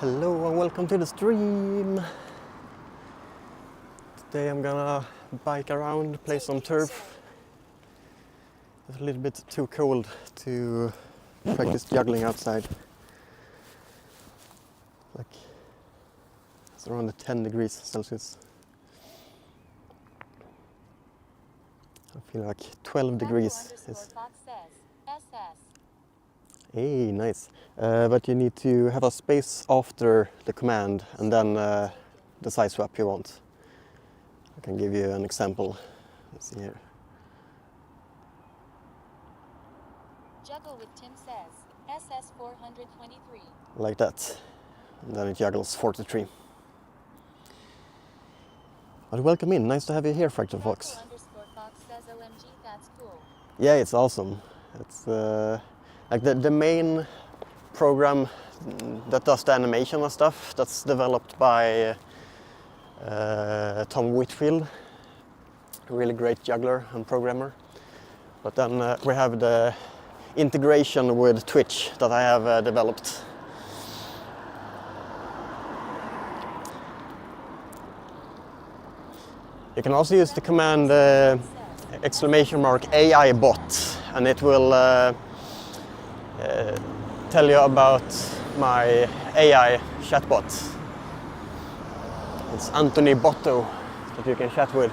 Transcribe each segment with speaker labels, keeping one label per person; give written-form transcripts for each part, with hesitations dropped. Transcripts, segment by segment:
Speaker 1: Hello and welcome to the stream. Today I'm gonna bike around, play some turf. It's a little bit too cold to practice juggling outside. Like it's around 10 degrees Celsius. I feel like 12 degrees is... Hey, nice. But you need to have a space after the command and then the side swap you want. I can give you an example. Let's see here.
Speaker 2: Juggle with Tim says, SS 423.
Speaker 1: Like that. And then it juggles 43. But welcome in. Nice to have you here, Fractal Fox.
Speaker 2: Fox says OMG, that's cool.
Speaker 1: Yeah, it's awesome. It's like the main program that does the animation and stuff, that's developed by Tom Whitfield, a really great juggler and programmer. But then we have the integration with Twitch that I have developed. You can also use the command !AI bot, and it will tell you about my AI chatbot. It's Anthony Botto that you can chat with.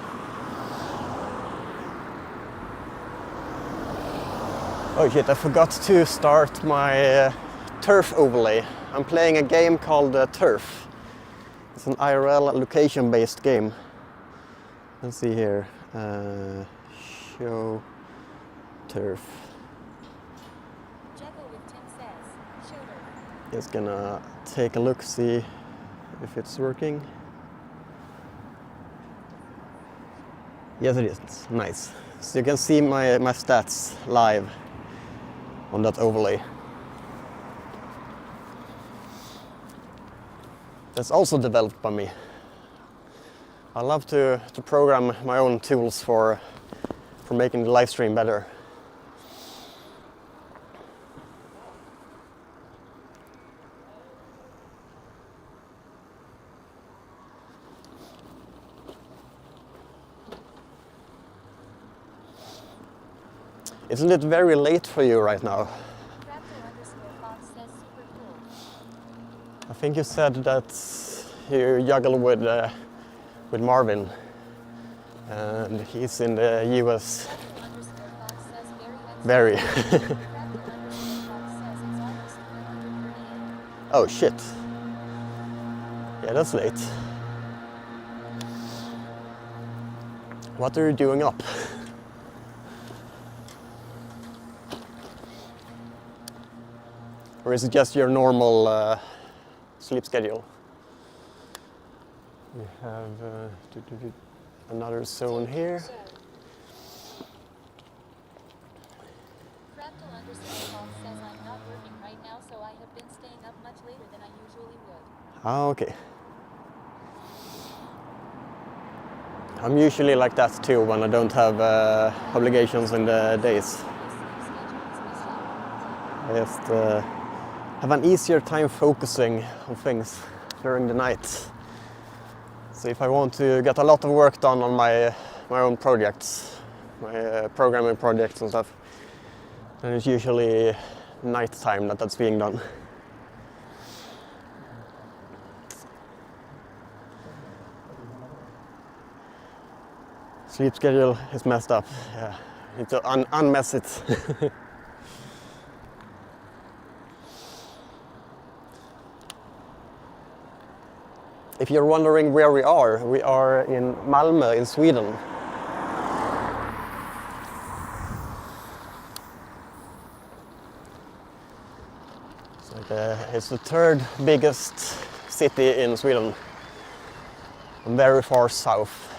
Speaker 1: Oh shit, I forgot to start my turf overlay. I'm playing a game called Turf. It's an IRL location-based game. Let's see here. Show turf. Just gonna take a look, see if it's working. Yes, it is. Nice. So you can see my stats live on that overlay. That's also developed by me. I love to program my own tools for making the live stream better. Isn't it very late for you right now? I think you said that you juggle with Marvin, and he's in the US. Very. Oh shit. Yeah, that's late. What are you doing up? Or is it just your normal sleep schedule? We have another zone here.
Speaker 2: Fractal underscore says I'm not working right now, so I have been staying up much later than I usually would.
Speaker 1: Ah, okay. I'm usually like that too when I don't have obligations in the days. I just have an easier time focusing on things during the night. So if I want to get a lot of work done on my own projects, my programming projects and stuff, then it's usually night time that's being done. Sleep schedule is messed up. Yeah, need to unmess it. If you're wondering where we are in Malmö in Sweden. It's the third biggest city in Sweden, very far south.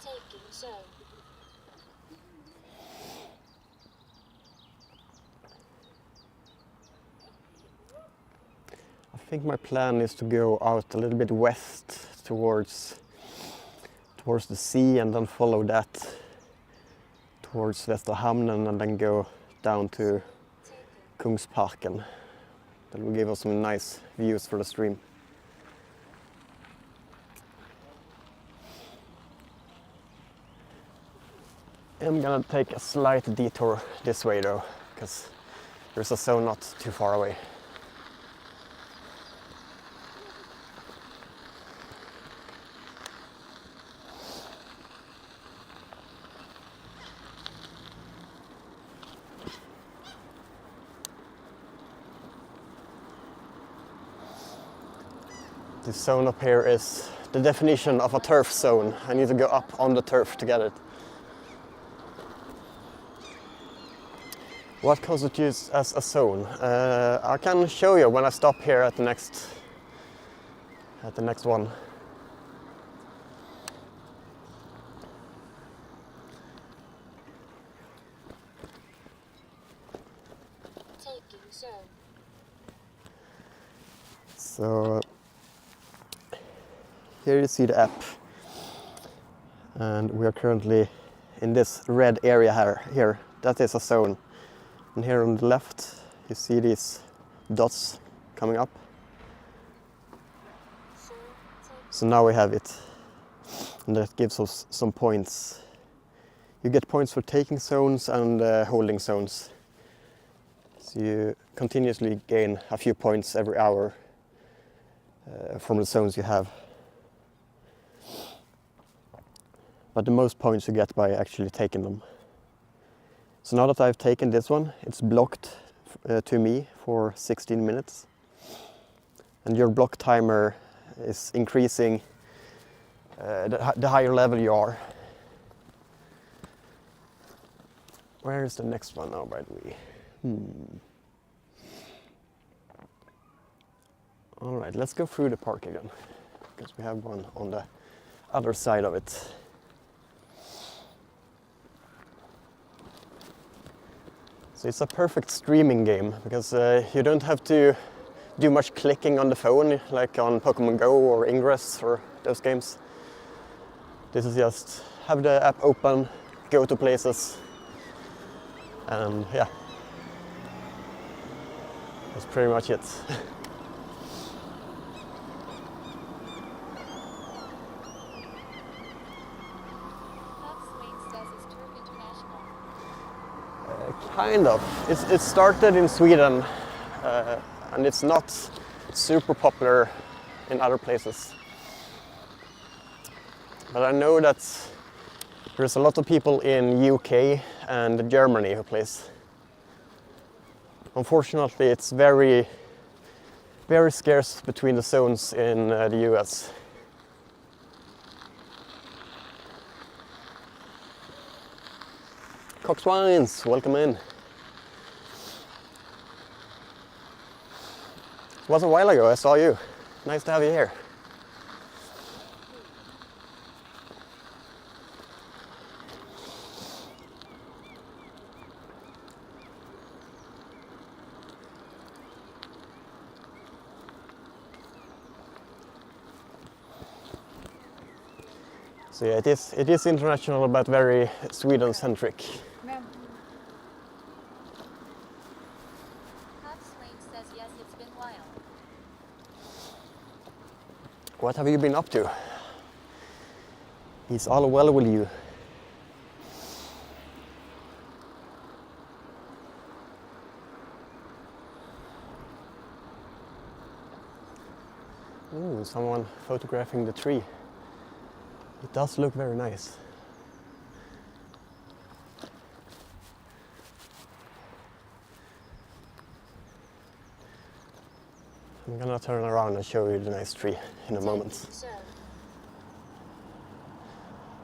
Speaker 2: Taking zone.
Speaker 1: think my plan is to go out a little bit west towards the sea and then follow that towards Västerhamnen and then go down to Kungsparken. That will give us some nice views for the stream. I'm gonna take a slight detour this way though, because there's a zone not too far away. This zone up here is the definition of a turf zone. I need to go up on the turf to get it. What constitutes as a zone? I can show you when I stop here at the next one.
Speaker 2: Taking zone.
Speaker 1: So here you see the app, and we are currently in this red area here. That is a zone. And here on the left, you see these dots coming up. So now we have it, and that gives us some points. You get points for taking zones and holding zones. So you continuously gain a few points every hour from the zones you have. But the most points you get by actually taking them. So now that I've taken this one, it's blocked to me for 16 minutes. And your block timer is increasing the higher level you are. Where is the next one now, by the way? All right, let's go through the park again, because we have one on the other side of it. So it's a perfect streaming game, because you don't have to do much clicking on the phone like on Pokemon Go or Ingress or those games. This is just have the app open, go to places, and yeah, that's pretty much it. Kind of. It started in Sweden, and it's not super popular in other places. But I know that there's a lot of people in UK and Germany who plays. Unfortunately, it's very, very scarce between the zones in the US. Coxwines, welcome in. It was a while ago I saw you. Nice to have you here. So yeah, it is international but very Sweden-centric.
Speaker 2: Says yes, it's been a while.
Speaker 1: What have you been up to? Is all well with you? Ooh, someone photographing the tree. It does look very nice. I'm gonna turn around and show you the nice tree in a moment.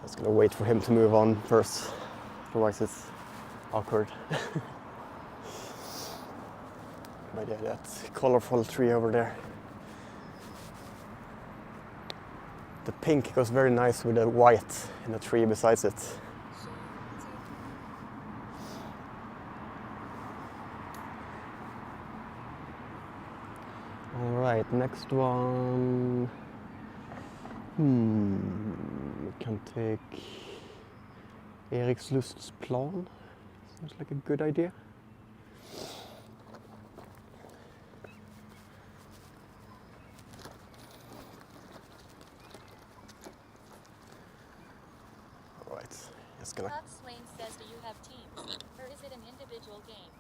Speaker 1: Just gonna wait for him to move on first, otherwise it's awkward. But yeah, that colorful tree over there. The pink goes very nice with the white in the tree besides it. All right, Next one. We can take Erikslust's plan. Seems like a good idea. Alright, just gonna.
Speaker 2: Todd Swain says, do you have teams? Or is it an individual game?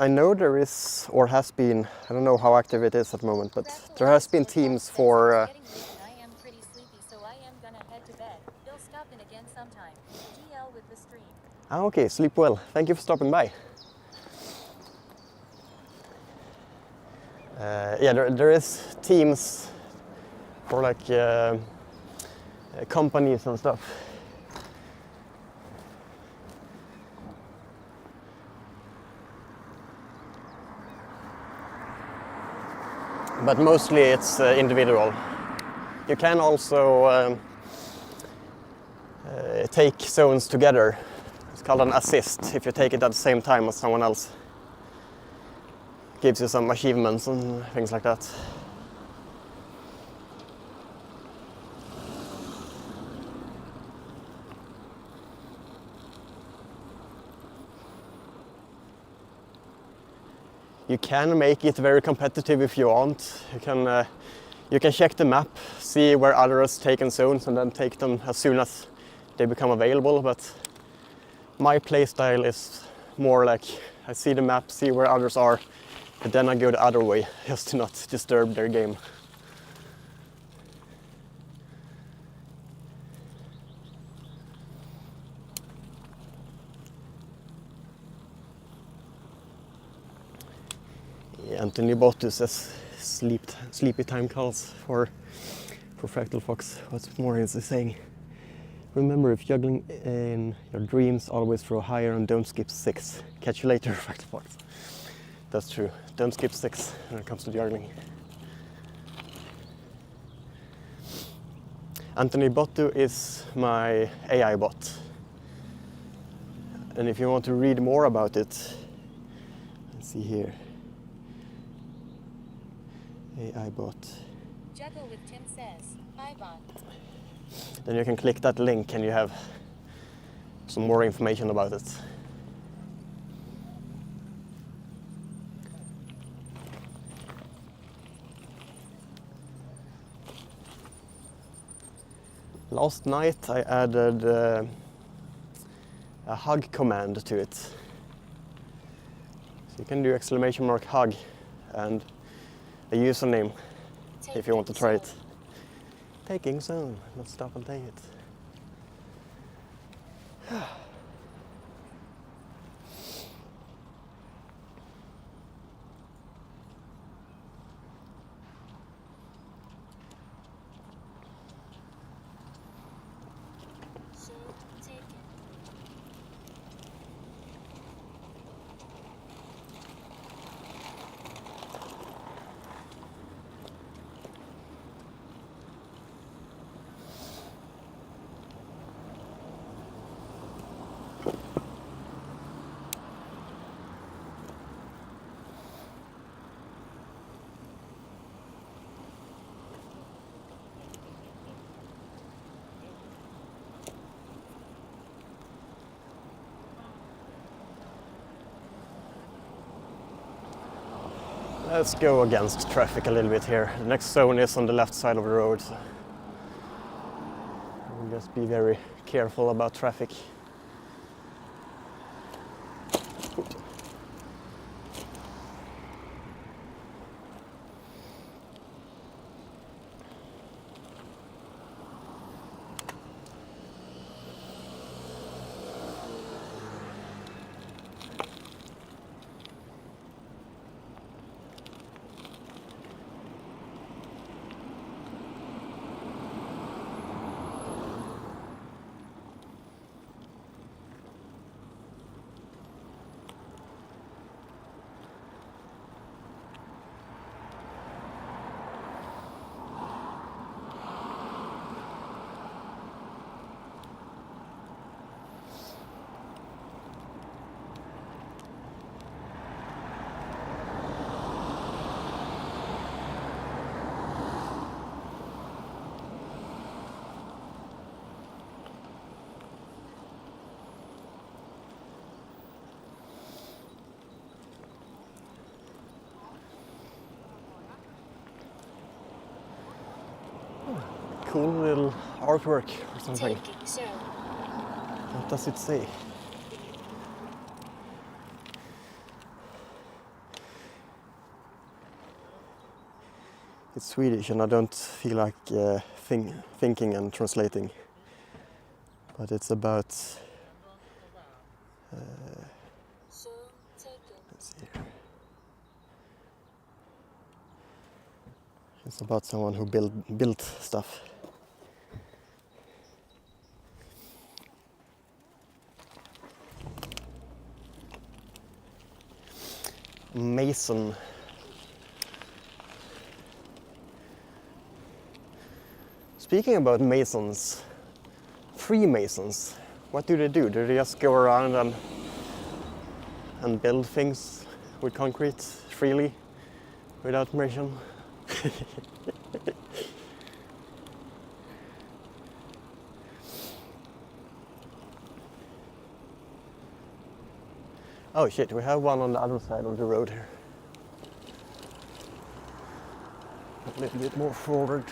Speaker 1: I know there is, or has been, I don't know how active it is at the moment, but there has been teams for.
Speaker 2: It's getting late and I am pretty sleepy, so I am gonna head to bed. He'll stop in again sometime. GL with the stream.
Speaker 1: Okay, sleep well. Thank you for stopping by. Yeah, there is teams for like companies and stuff. But mostly it's individual. You can also take zones together. It's called an assist if you take it at the same time as someone else. Gives you some achievements and things like that. You can make it very competitive if you want. You can check the map, see where others taken zones, and then take them as soon as they become available. But my playstyle is more like I see the map, see where others are, and then I go the other way, just to not disturb their game. Anthony Bottu says sleepy time calls for Fractal Fox. What's more is he saying? Remember, if juggling in your dreams, always throw higher and don't skip 6. Catch you later, Fractal Fox. That's true. Don't skip 6 when it comes to juggling. Anthony Bottu is my AI bot. And if you want to read more about it, let's see here. AI bot.
Speaker 2: Juggle with Tim says, hi Bon.
Speaker 1: Then you can click that link and you have some more information about it. Last night I added a hug command to it. So you can do !hug and a username if you want to try it. Taking zone, let's stop and take it. Let's go against traffic a little bit here. The next zone is on the left side of the road, so we'll just be very careful about traffic. cool little artwork or something.
Speaker 2: Taking zone.
Speaker 1: What does it say? It's Swedish and I don't feel like thinking and translating. But it's about...
Speaker 2: Zone taken.
Speaker 1: let's see here. It's about someone who built stuff. Mason. Speaking about masons, Freemasons, what do? Do they just go around and build things with concrete freely, without permission? Oh shit, we have one on the other side of the road here. A little bit more forward.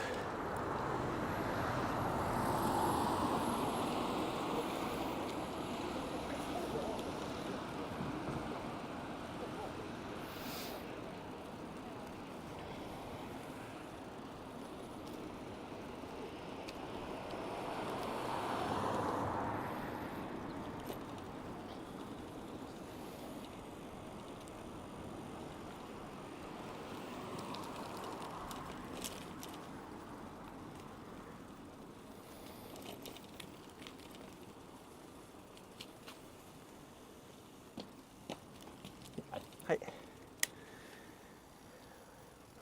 Speaker 1: Hi.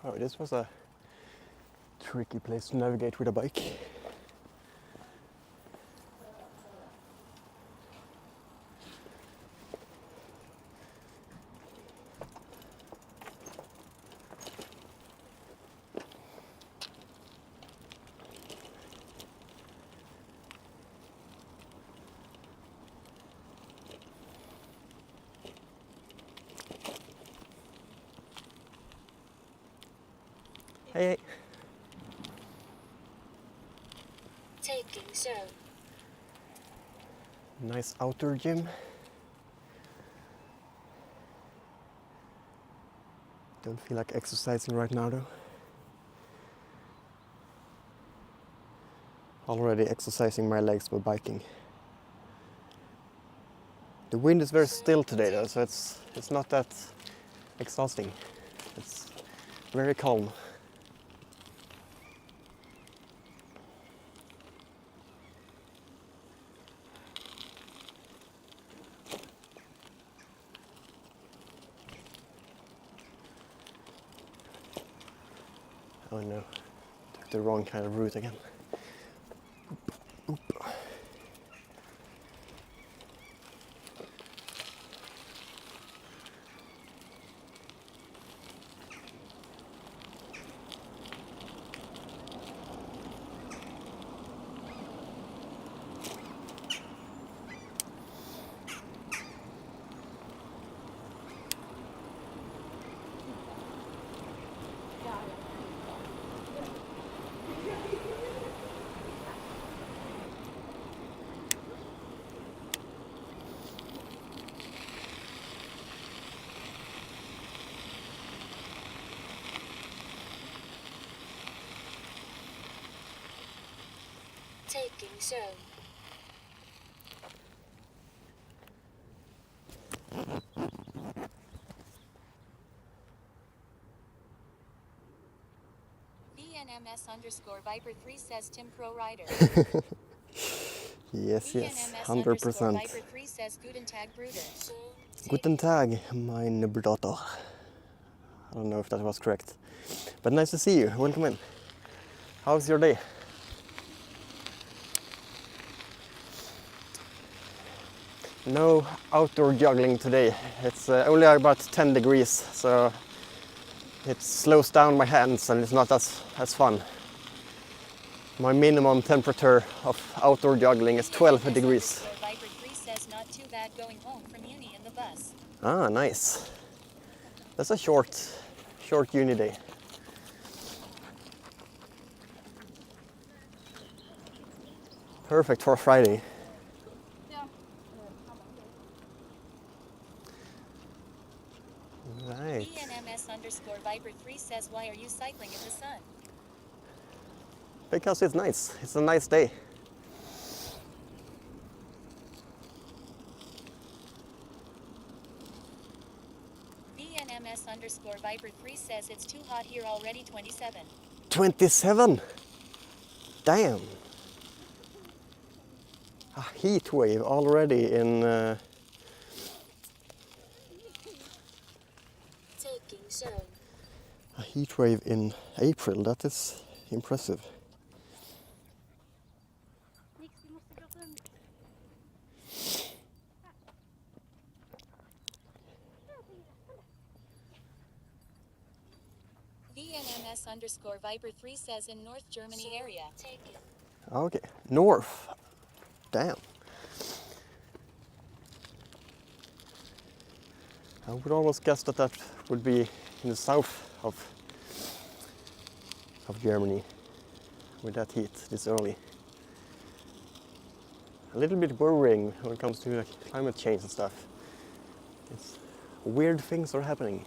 Speaker 1: Oh, this was a tricky place to navigate with a bike. Hey.
Speaker 2: Taking zone.
Speaker 1: Nice outdoor gym. Don't feel like exercising right now though. Already exercising my legs by biking. The wind is very still today though, so it's not that exhausting. It's very calm. Oh no, took the wrong kind of route again. Oop.
Speaker 2: Taking zone. VNMS_Viper3 says Tim Pro Rider.
Speaker 1: Yes,
Speaker 2: VNMS
Speaker 1: 100%.
Speaker 2: Viper3 says Guten Tag Bruder.
Speaker 1: Guten Tag, meine Bruder. I don't know if that was correct. But nice to see you. Welcome in. How's your day? No outdoor juggling today. It's only about 10 degrees, so it slows down my hands and it's not as fun. My minimum temperature of outdoor juggling is 12 degrees.
Speaker 2: Viper3 says not too bad going home from uni in the bus.
Speaker 1: Ah, nice. That's a short uni day. Perfect for Friday. Right.
Speaker 2: BNMS_Viper3 says, why are you cycling in the sun?
Speaker 1: Because it's nice. It's a nice day.
Speaker 2: BNMS_Viper3 says, it's too hot here already, 27.
Speaker 1: 27? Damn. A heat wave already in...
Speaker 2: Taking zone.
Speaker 1: A heat wave in April, that is impressive.
Speaker 2: BNMS_Viper3 says, in North Germany area.
Speaker 1: Okay, north. Damn. I would almost guess that that would be in the south of Germany with that heat this early. A little bit worrying when it comes to like, climate change and stuff. It's weird things are happening.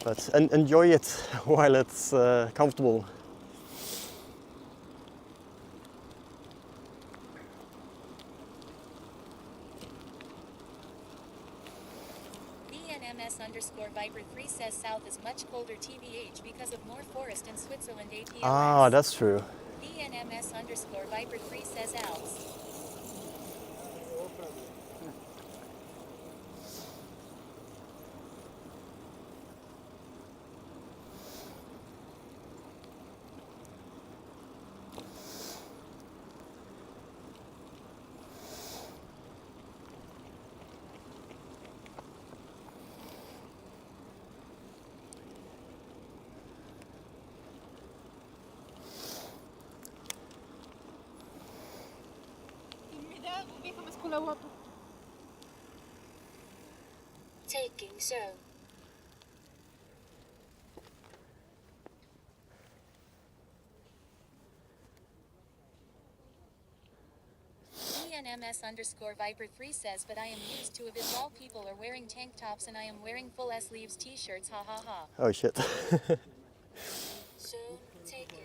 Speaker 1: But enjoy it while it's comfortable.
Speaker 2: BNMS_Viper3 says south is much colder TBH because of more forest in Switzerland APLS.
Speaker 1: Ah, that's true.
Speaker 2: BNMS_Viper3 says Alps. Taking zone. BNMS_Viper3 says, but I am used to it all people are wearing tank tops and I am wearing full sleeves t-shirts, ha ha ha.
Speaker 1: Oh shit.
Speaker 2: Zone taken.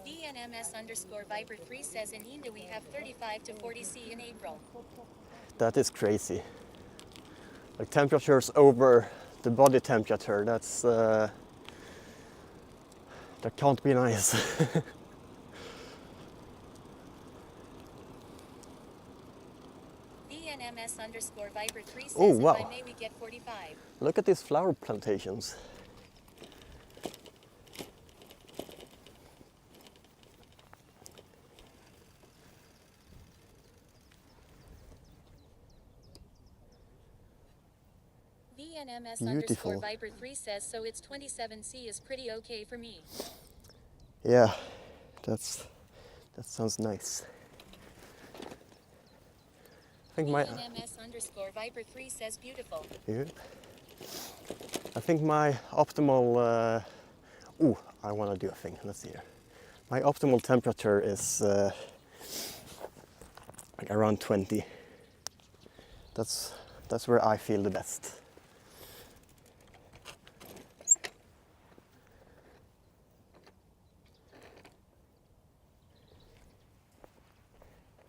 Speaker 2: BNMS_Viper3 says in India we have 35 to 40 C in April.
Speaker 1: That is crazy. Like temperatures over the body temperature, that's that can't be nice.
Speaker 2: BNMS_Viper3 says,
Speaker 1: Oh, wow.
Speaker 2: if I may we get 45.
Speaker 1: Look at these flower plantations. Beautiful.
Speaker 2: BNMS_Viper3 says, so it's 27C is pretty okay for me.
Speaker 1: Yeah, that sounds nice. I think my
Speaker 2: BNMS_Viper3 says beautiful.
Speaker 1: yeah. I think my optimal I want to do a thing. Let's see here. My optimal temperature is like around 20. That's where I feel the best.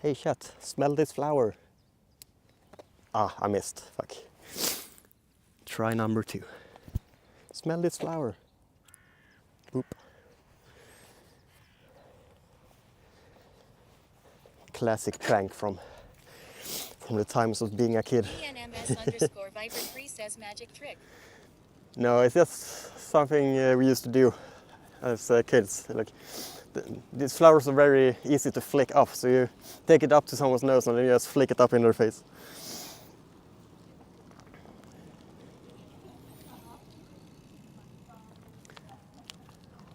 Speaker 1: Hey chat, smell this flower. Ah, I missed. Fuck. Try number 2. Smell this flower. Oop. Classic prank from the times of being a kid.
Speaker 2: BNMS_Viper3 says magic trick.
Speaker 1: No, it's just something we used to do as kids. Like these flowers are very easy to flick off, so you take it up to someone's nose and then you just flick it up in their face.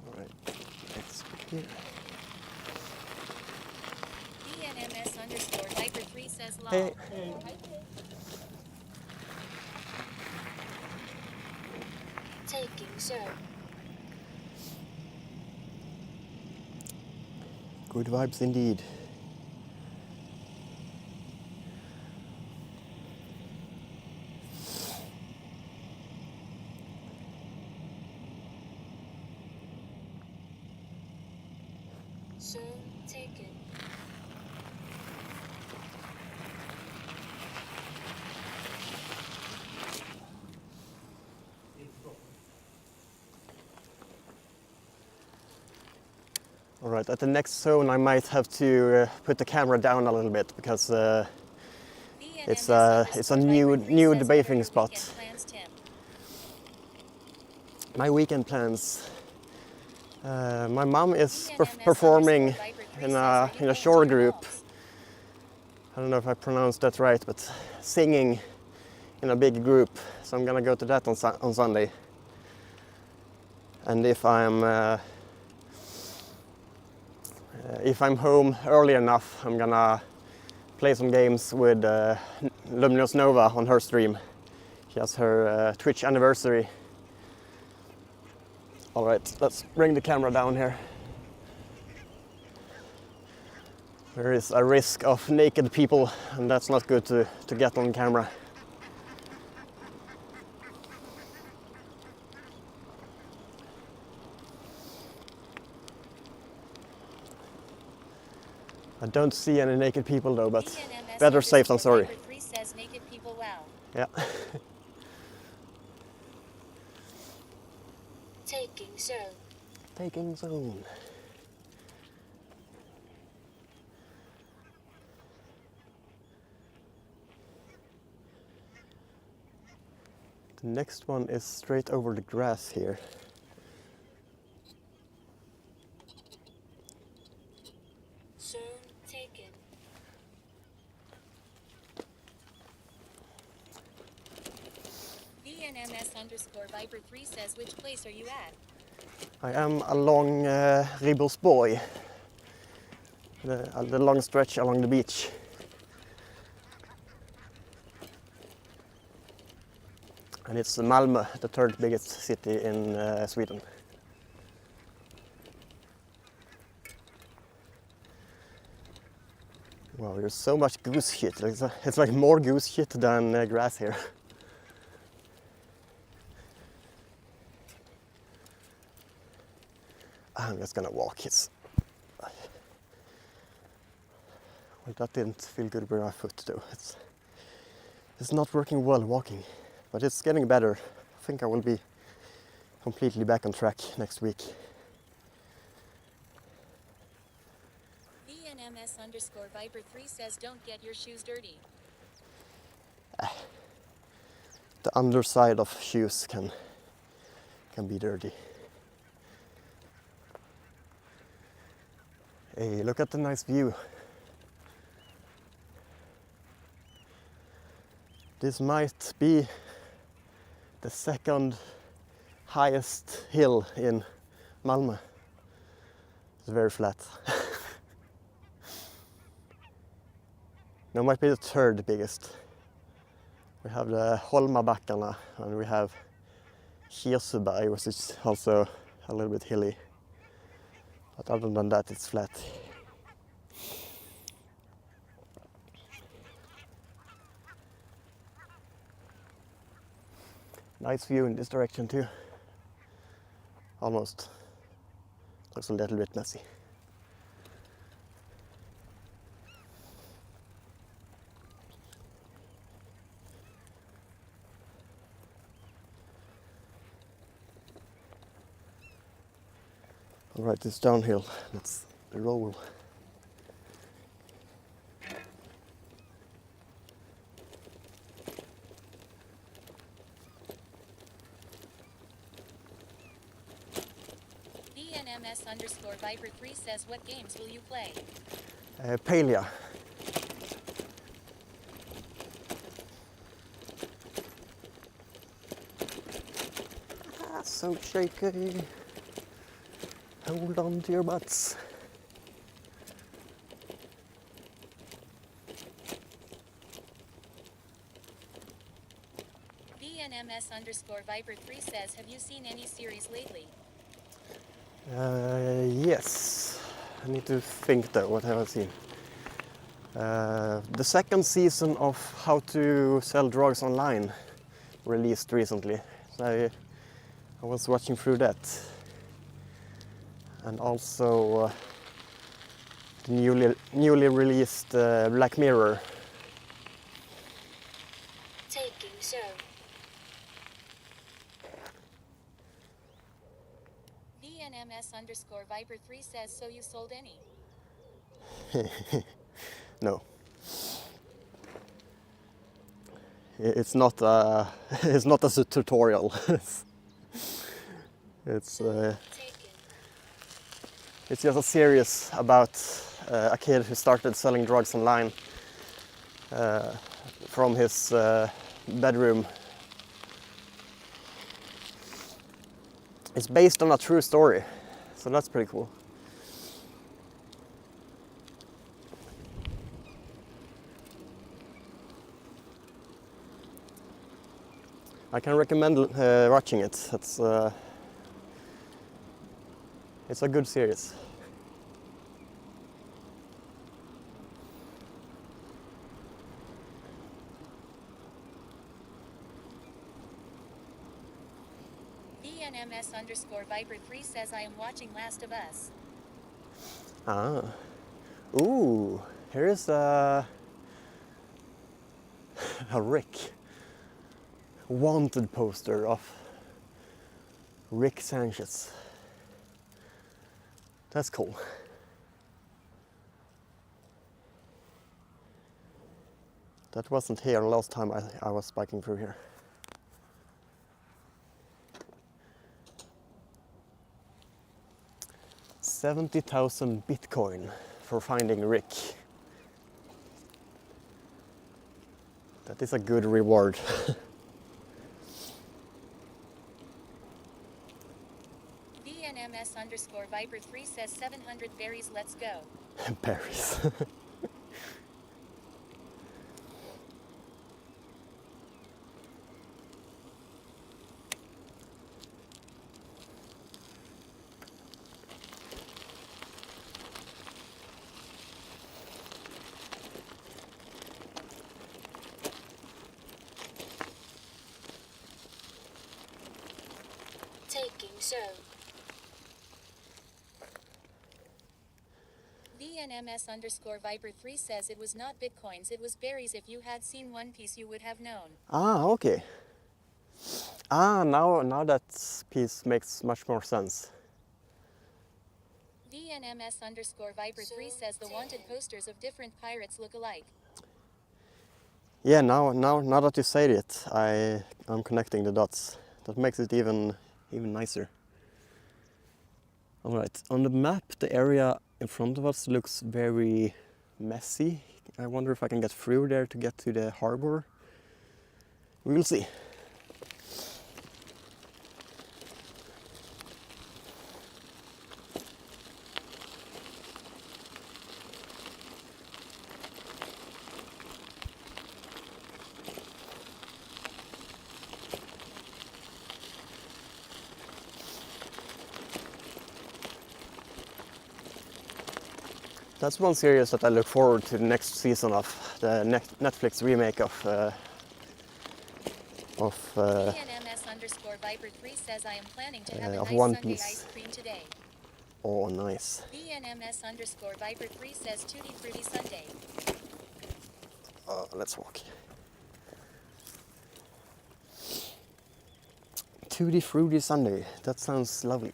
Speaker 1: All right, let's here.
Speaker 2: BNMS_Viper3 says lol.
Speaker 1: Hey.
Speaker 2: Taking zone.
Speaker 1: Good vibes indeed.
Speaker 2: So taken.
Speaker 1: Alright, at the next zone I might have to put the camera down a little bit because it's a new debating spot. My weekend plans. My mom is performing in a shore group. I don't know if I pronounced that right, but singing in a big group. So I'm gonna go to that on Sunday. And if I'm home early enough, I'm gonna play some games with Luminous Nova on her stream. She has her Twitch anniversary. Alright, let's bring the camera down here. There is a risk of naked people, and that's not good to get on camera. I don't see any naked people though, but better safe than sorry.
Speaker 2: Says naked people, wow.
Speaker 1: Yeah.
Speaker 2: Taking zone.
Speaker 1: Taking zone. The next one is straight over the grass here.
Speaker 2: Zone taken. VNMS_Viper3 says, which place are you at?
Speaker 1: I am along Ribersborg, the long stretch along the beach. And it's Malmö, the third biggest city in Sweden. Wow, there's so much goose shit. It's like more goose shit than grass here. I'm just gonna walk. Well, that didn't feel good with my foot though. It's not working well walking, but it's getting better. I think I will be completely back on track next week.
Speaker 2: VNMS_Viper3 says, don't get your shoes dirty.
Speaker 1: The underside of shoes can be dirty. Hey, look at the nice view. This might be the second highest hill in Malmö. It's very flat. No, it might be the third biggest. We have the Holmabackarna and we have Kirseberg, which is also a little bit hilly. But other than that, it's flat. Nice view in this direction too. Almost. Looks a little bit messy. Alright, it's downhill. Let's roll.
Speaker 2: VNMS_Viper3 says, what games will you play?
Speaker 1: Palia. So shaky. Hold on to your butts.
Speaker 2: VNMS_Viper3 says, have you seen any series lately?
Speaker 1: Yes. I need to think though, what have I seen? The second season of How to Sell Drugs Online released recently. So I was watching through that. And also the newly released Black Mirror.
Speaker 2: Taking so. VNMS_Viper3 says, so you sold any?
Speaker 1: No. It's not a, it's not a tutorial. It's just a series about a kid who started selling drugs online from his bedroom. It's based on a true story, so that's pretty cool. I can recommend watching it. It's a good series.
Speaker 2: VNMS_Viper3 says, I am watching Last of Us.
Speaker 1: Ah. Ooh, here is a Rick. Wanted poster of Rick Sanchez. That's cool. That wasn't here last time I was biking through here. $70,000 Bitcoin for finding Rick. That is a good reward.
Speaker 2: VNMS_Viper3 says 700 berries, let's go.
Speaker 1: Berries.
Speaker 2: Taking so. VNMS_Viper3 says it was not bitcoins, it was berries. If you had seen One Piece, you would have known.
Speaker 1: Ah, okay. Ah, now that piece makes much more sense.
Speaker 2: VNMS_Viper3 says the wanted posters of different pirates look alike.
Speaker 1: Yeah, now that you say it, I'm connecting the dots. That makes it even nicer. All right, on the map, the area in front of us looks very messy. I wonder if I can get through there to get to the harbor. We will see. That's one series that I look forward to the next season of, the Netflix remake of
Speaker 2: VNMS_Viper3 says I am planning to have a nice
Speaker 1: One
Speaker 2: Sunday
Speaker 1: Piece.
Speaker 2: ice cream today.
Speaker 1: Oh, nice.
Speaker 2: VNMS_Viper3 says Tutti Frutti Sunday.
Speaker 1: Let's walk. Tutti Frutti Sunday. That sounds lovely.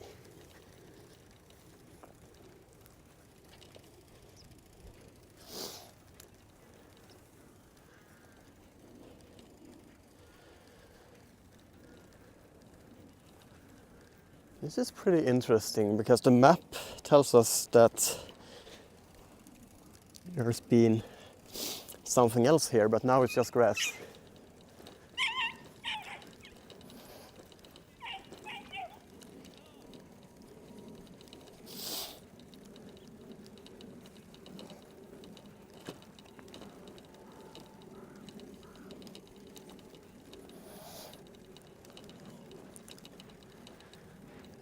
Speaker 1: This is pretty interesting because the map tells us that there's been something else here, but now it's just grass.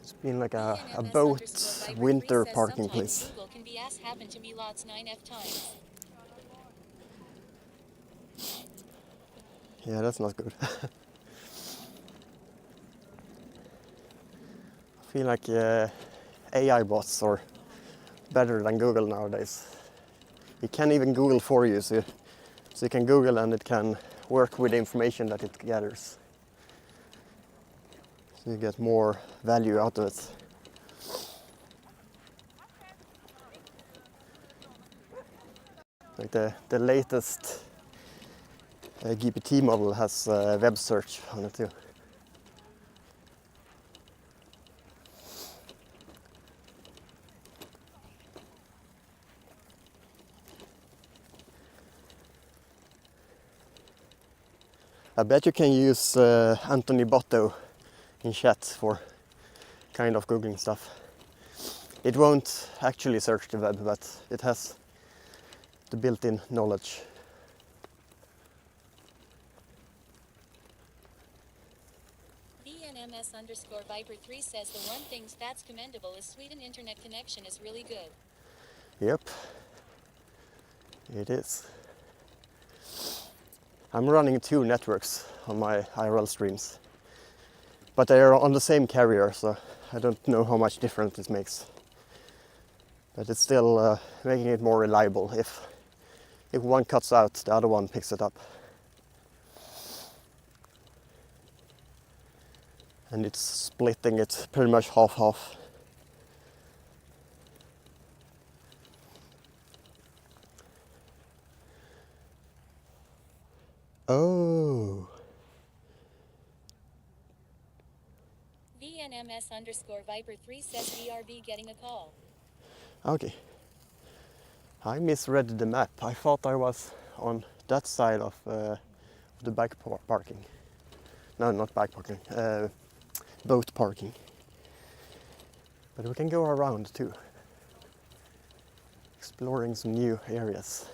Speaker 1: It's been like a boat winter parking place.
Speaker 2: Google, can can be ass happened to me lots 9f times.
Speaker 1: Yeah, that's not good. I feel like AI bots are better than Google nowadays. You can't even Google for you, so you can Google and it can work with the information that it gathers. So you get more value out of it. Like the latest GPT model has web search on it too. I bet you can use Anthony Botto in chat for kind of Googling stuff. It won't actually search the web, but it has the built-in knowledge.
Speaker 2: VNMS_Viper3 says the one thing that's commendable is Sweden internet connection is really good.
Speaker 1: Yep, it is. I'm running 2 networks on my IRL streams, but they are on the same carrier, so I don't know how much difference it makes. But it's still making it more reliable. If one cuts out, the other one picks it up. And it's splitting it pretty much half-half. Oh.
Speaker 2: VNMS_Viper3 says BRB getting a call.
Speaker 1: Okay. I misread the map. I thought I was on that side of the bike parking. No, not bike parking. Boat parking. But we can go around too. Exploring some new areas.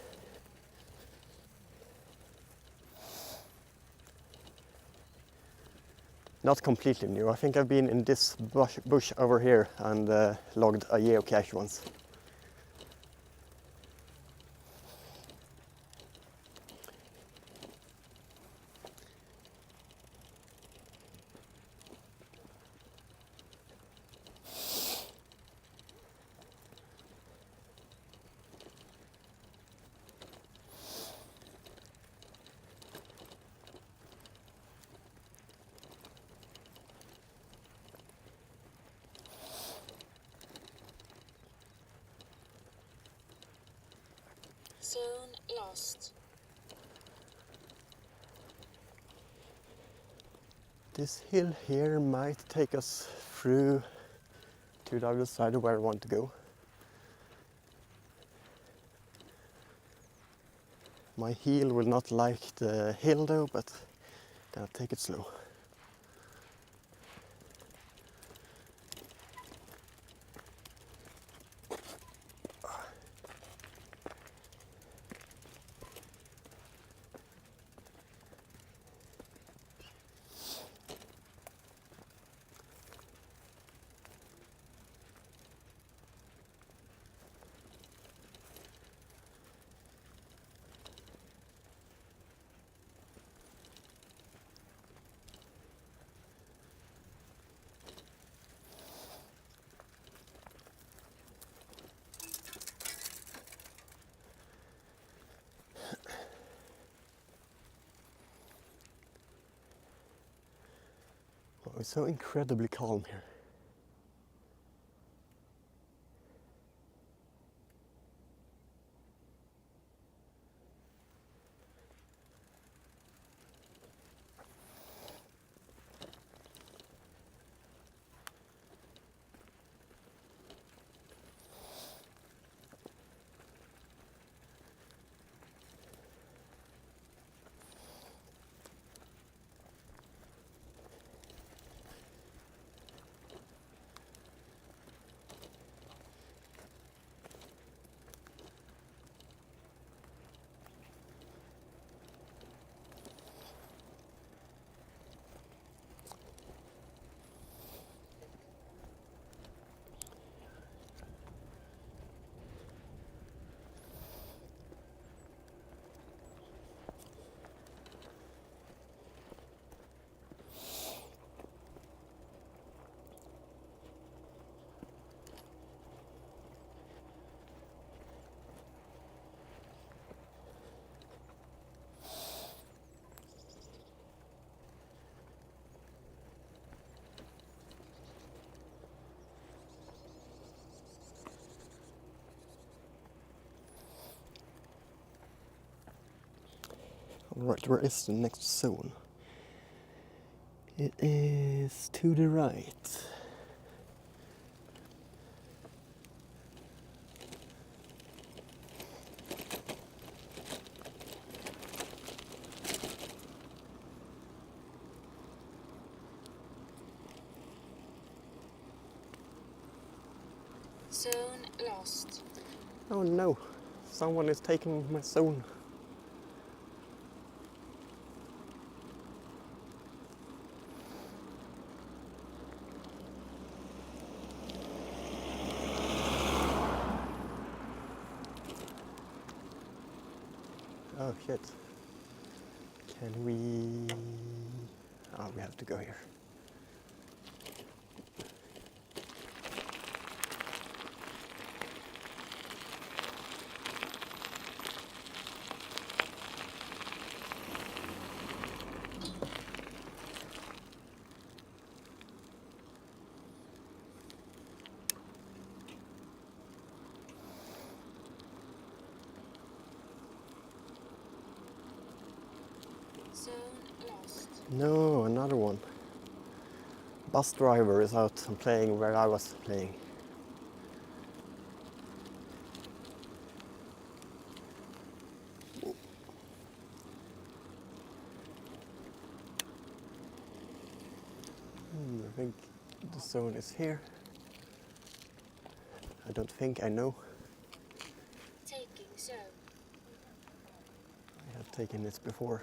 Speaker 1: Not completely new. I think I've been in this bush over here and logged a geocache once.
Speaker 2: Zone lost.
Speaker 1: This hill here might take us through to the other side of where I want to go. My heel will not like the hill though, but gotta take it slow. Oh, it's so incredibly calm here. Right, where is the next zone? It is to the right.
Speaker 2: Zone lost.
Speaker 1: Oh no, someone is taking my zone. Oh shit. Can we... Oh, we have to go here.
Speaker 2: Zone lost.
Speaker 1: No, another one. Bus driver is out and playing where I was playing. I think the zone is here. I don't think I know.
Speaker 2: Taking zone.
Speaker 1: I have taken this before.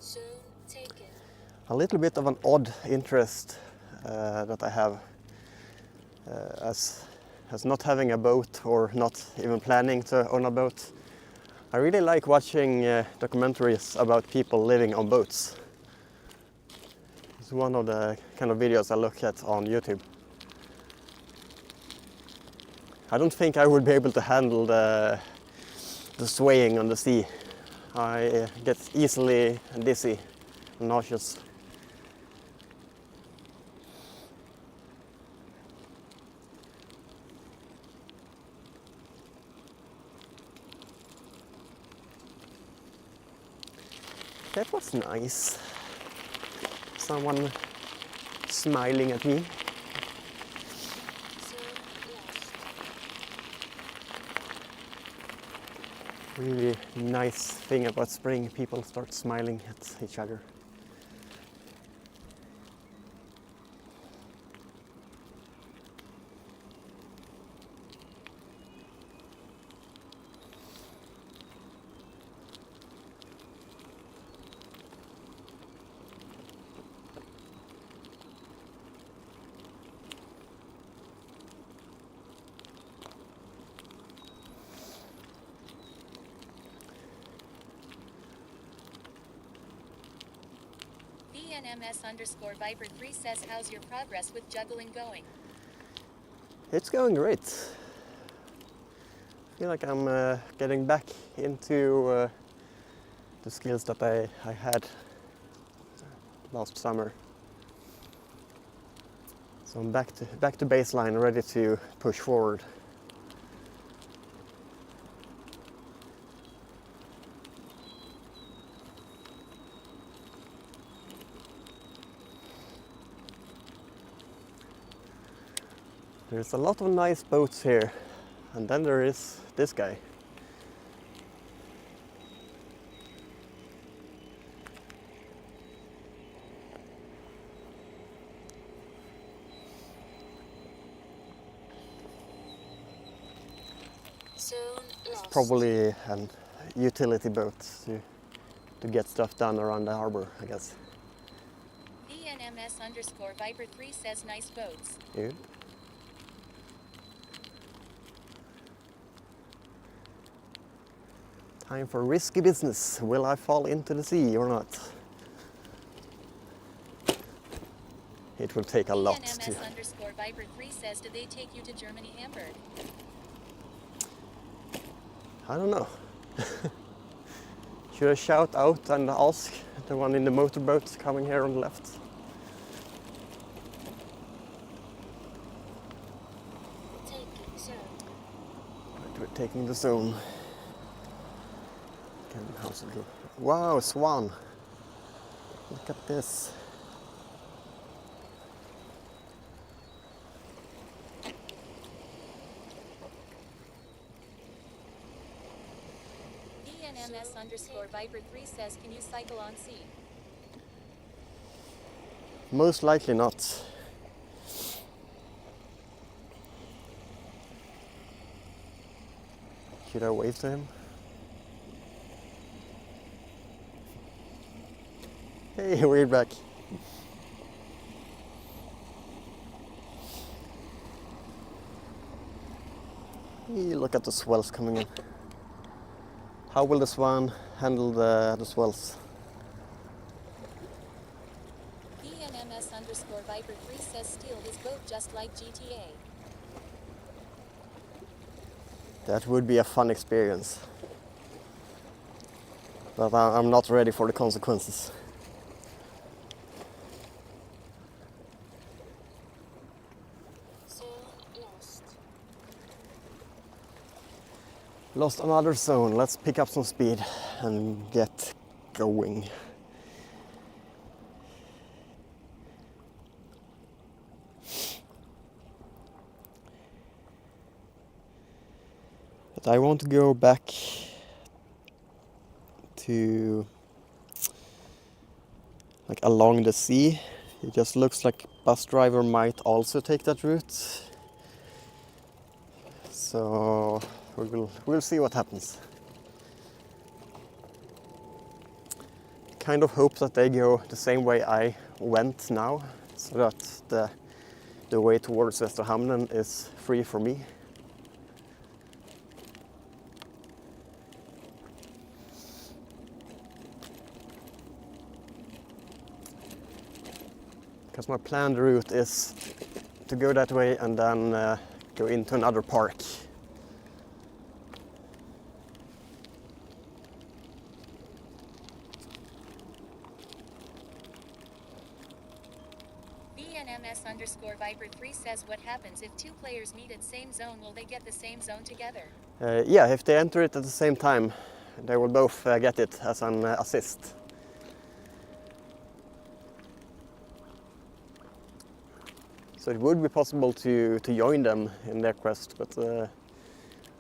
Speaker 2: Zone taken.
Speaker 1: A little bit of an odd interest that I have as not having a boat or not even planning to own a boat. I really like watching documentaries about people living on boats. It's one of the kind of videos I look at on YouTube. I don't think I would be able to handle the swaying on the sea. I get easily dizzy and nauseous. That was nice. Someone smiling at me.
Speaker 2: Zone lost.
Speaker 1: Really nice thing about spring, people start smiling at each other.
Speaker 2: VNMS_Viper3 says, how's your progress with juggling going?
Speaker 1: It's going great. I feel like I'm getting back into the skills that I had last summer. So I'm back to baseline, ready to push forward. There's a lot of nice boats here, and then there is this guy.
Speaker 2: Zone lost.
Speaker 1: It's probably a utility boat to get stuff done around the harbor, I guess.
Speaker 2: VNMS_Viper3 says, nice boats.
Speaker 1: Good. Time for risky business. Will I fall into the sea or not? It will take a lot to...
Speaker 2: VNMS_Viper3 says, did they take you to Germany, Hamburg?
Speaker 1: I don't know. Should I shout out and ask the one in the motorboat coming here on the left?
Speaker 2: Taking zone.
Speaker 1: Right, we're taking the zone. How's it go? Wow, swan! Look at this.
Speaker 2: DNMS_Viper3 says, can you cycle on sea?
Speaker 1: Most likely not. Should I wave to him? Hey, we're back. Hey, look at the swells coming in. How will the swan handle the swells?
Speaker 2: DNMS_Viper3 says, steal his boat just like GTA.
Speaker 1: That would be a fun experience. But I'm not ready for the consequences.
Speaker 2: Zone lost.
Speaker 1: Lost another zone. Let's pick up some speed and get going. But I want to go back to like along the sea. It just looks like bus driver might also take that route. So we'll see what happens. Kind of hope that they go the same way I went now, so that the way towards Västerhamnen is free for me. Because my planned route is to go that way and then go into another park.
Speaker 2: DNMS_Viper3 says, what happens if two players meet at same zone? Will they get the same zone together?
Speaker 1: Yeah, if they enter it at the same time, they will both get it as an assist. So it would be possible to join them in their quest, but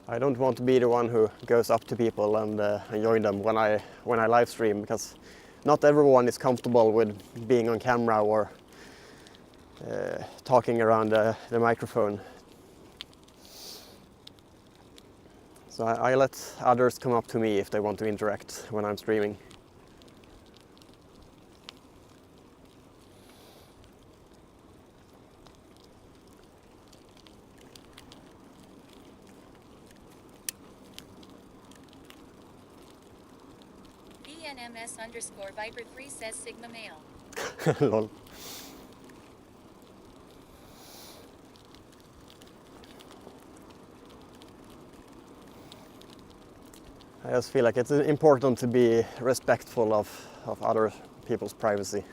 Speaker 1: I don't want to be the one who goes up to people and join them when I live stream, because not everyone is comfortable with being on camera or talking around the microphone. So I let others come up to me if they want to interact when I'm streaming.
Speaker 2: DNMS_Viper3 says, Sigma male.
Speaker 1: Lol. I just feel like it's important to be respectful of other people's privacy.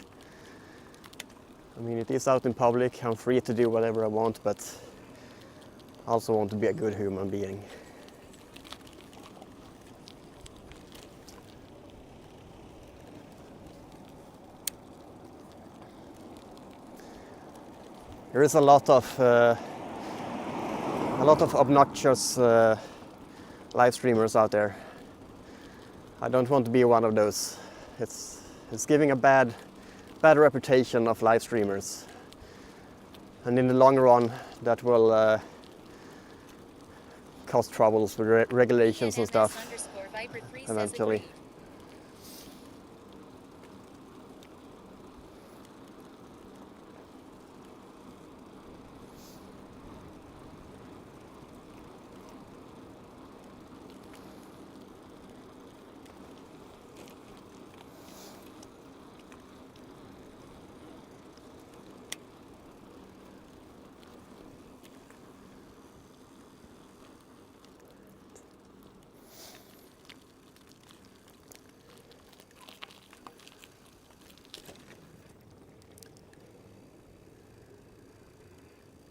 Speaker 1: I mean, it is out in public, I'm free to do whatever I want, but I also want to be a good human being. There is a lot of obnoxious live streamers out there. I don't want to be one of those. It's giving a bad reputation of live streamers, and in the long run, that will cause troubles with regulations and stuff eventually.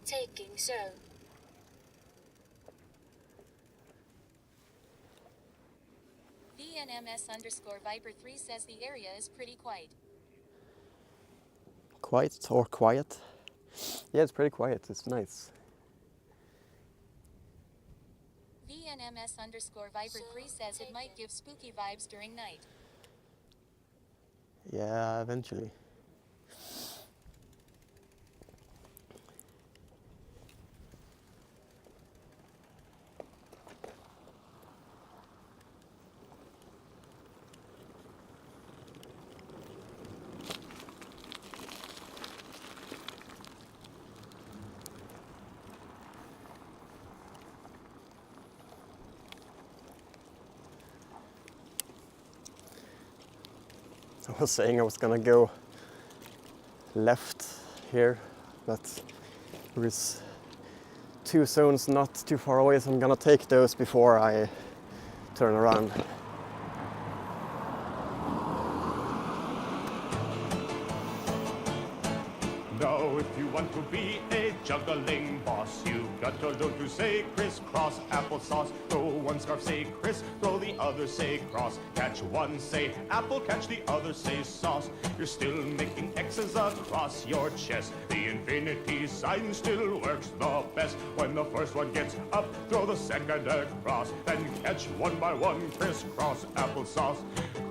Speaker 2: Taking so. VNMS_Viper3 says the area is pretty quiet.
Speaker 1: Quiet or quiet? Yeah, it's pretty quiet. It's nice.
Speaker 2: VNMS_Viper3 says it might give spooky vibes during night.
Speaker 1: Yeah, eventually. I was saying I was gonna go left here, but there is 2 zones not too far away, so I'm gonna take those before I turn around.
Speaker 3: Now, if you want to be a juggling boss, you've got to learn to say crisscross applesauce. Throw one scarf, say criss, throw the other, say cross. Catch one, say apple, catch the other, say sauce. You're still making X's across your chest. The infinity sign still works the best. When the first one gets up, throw the second across. Then catch one by one, crisscross applesauce.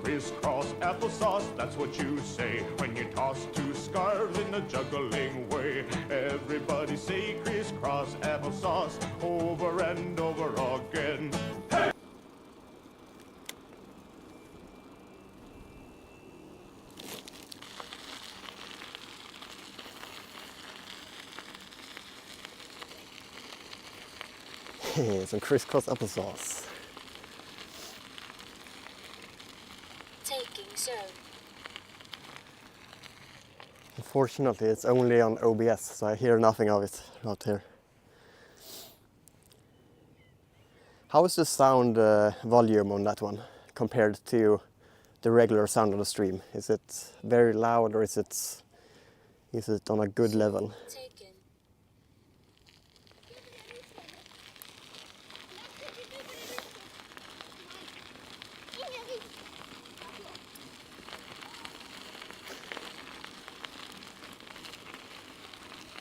Speaker 3: Crisscross applesauce, that's what you say when you toss 2 scarves in a juggling way. Everybody say crisscross applesauce over and over again. Hey!
Speaker 1: Some crisscross applesauce.
Speaker 2: Taking so.
Speaker 1: Unfortunately, it's only on OBS, so I hear nothing of it out here. How is the sound volume on that one compared to the regular sound of the stream? Is it very loud, or is it on a good level?
Speaker 2: Taken.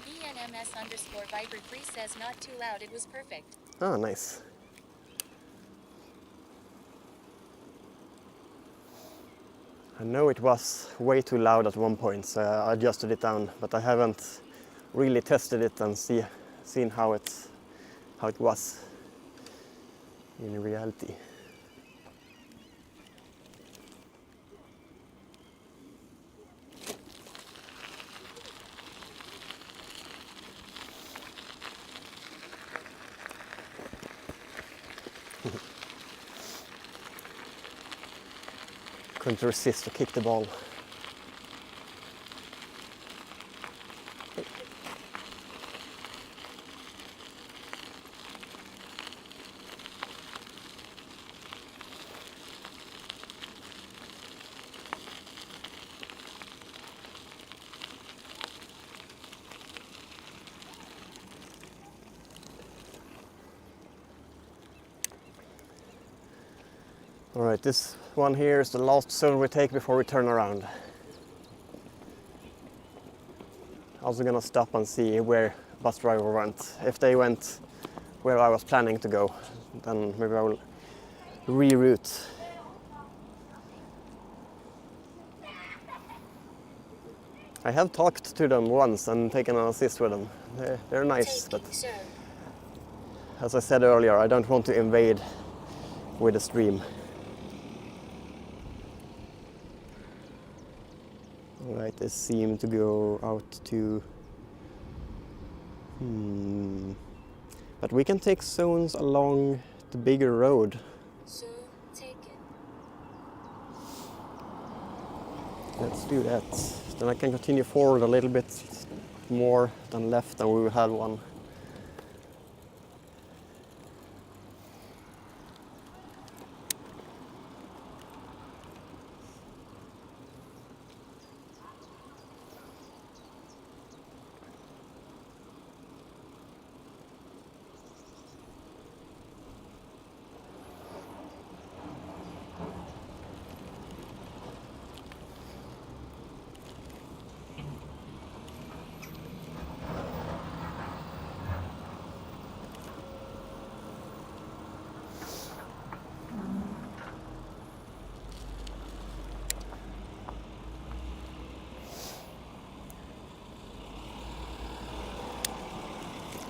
Speaker 2: VNMS_Viper3 says not too loud, it was perfect.
Speaker 1: Ah, nice. I know it was way too loud at one point, so I adjusted it down, but I haven't really tested it and seen how it was in reality. Couldn't resist to kick the ball. Alright, this one here is the last zone we take before we turn around. Also gonna stop and see where bus driver went. If they went where I was planning to go, then maybe I will reroute. I have talked to them once and taken an assist with them. They're nice, but
Speaker 2: Taking so.
Speaker 1: as I said earlier, I don't want to invade with the stream. Alright, they seem to go out to... But we can take zones along the bigger road.
Speaker 2: Zone taken.
Speaker 1: Let's do that. Then I can continue forward a little bit more than left, and we will have one.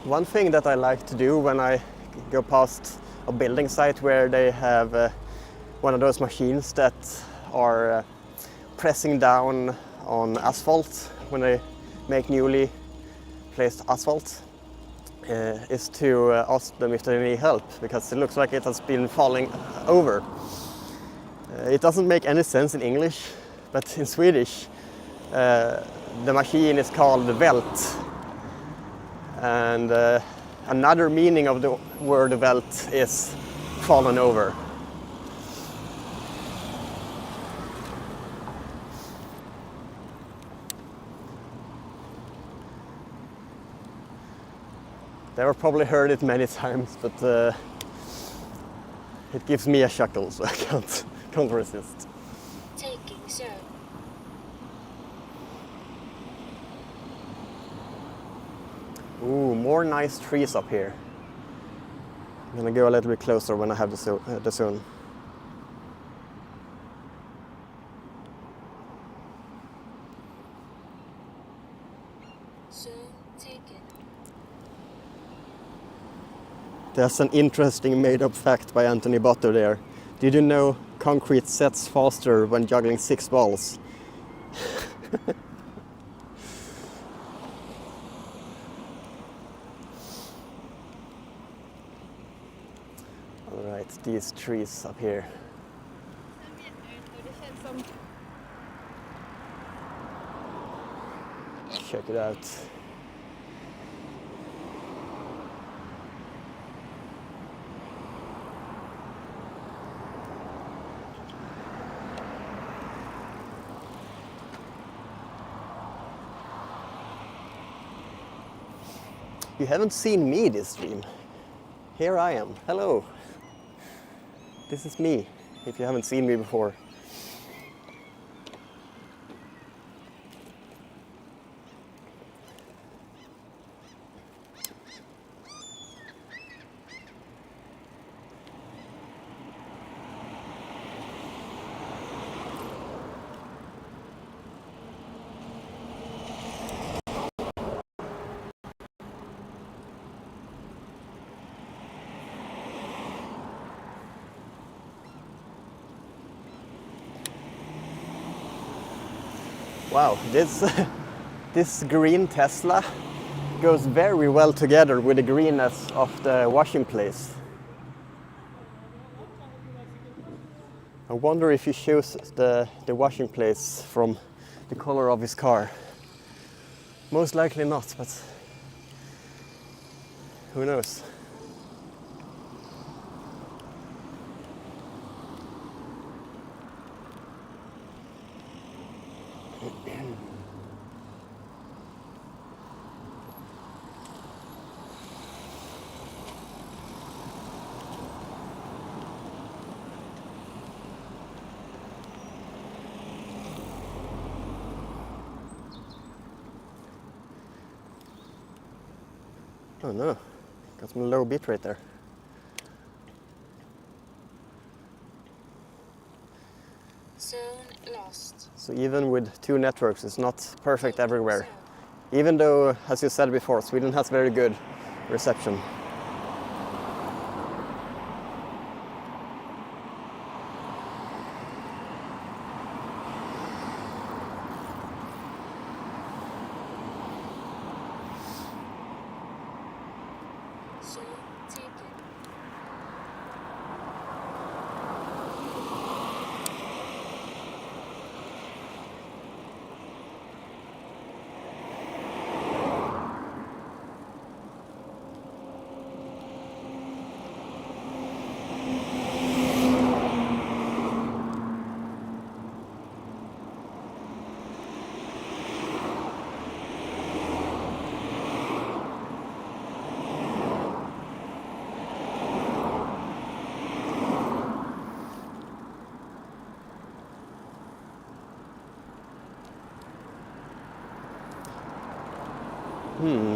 Speaker 1: One thing that I like to do when I go past a building site where they have one of those machines that are pressing down on asphalt when they make newly placed asphalt is to ask them if they need help, because it looks like it has been falling over. It doesn't make any sense in English, but in Swedish the machine is called vält, and another meaning of the word vält is fallen over. They have probably heard it many times, but it gives me a chuckle, so I can't resist.
Speaker 2: Taking so.
Speaker 1: Ooh, more nice trees up here. I'm gonna go a little bit closer when I have the zone.
Speaker 2: So taken.
Speaker 1: There's an interesting made-up fact by Anthony Botter there. Did you know concrete sets faster when juggling 6 balls? Alright, these trees up here. Check it out. You haven't seen me this stream. Here I am. Hello. This is me, if you haven't seen me before. Wow, this green Tesla goes very well together with the greenness of the washing place. I wonder if he shows the washing place from the color of his car. Most likely not, but who knows? Oh no, got some low bit rate there.
Speaker 2: Zone lost.
Speaker 1: So even with 2 networks, it's not perfect everywhere. Even though, as you said before, Sweden has very good reception.
Speaker 2: So taken.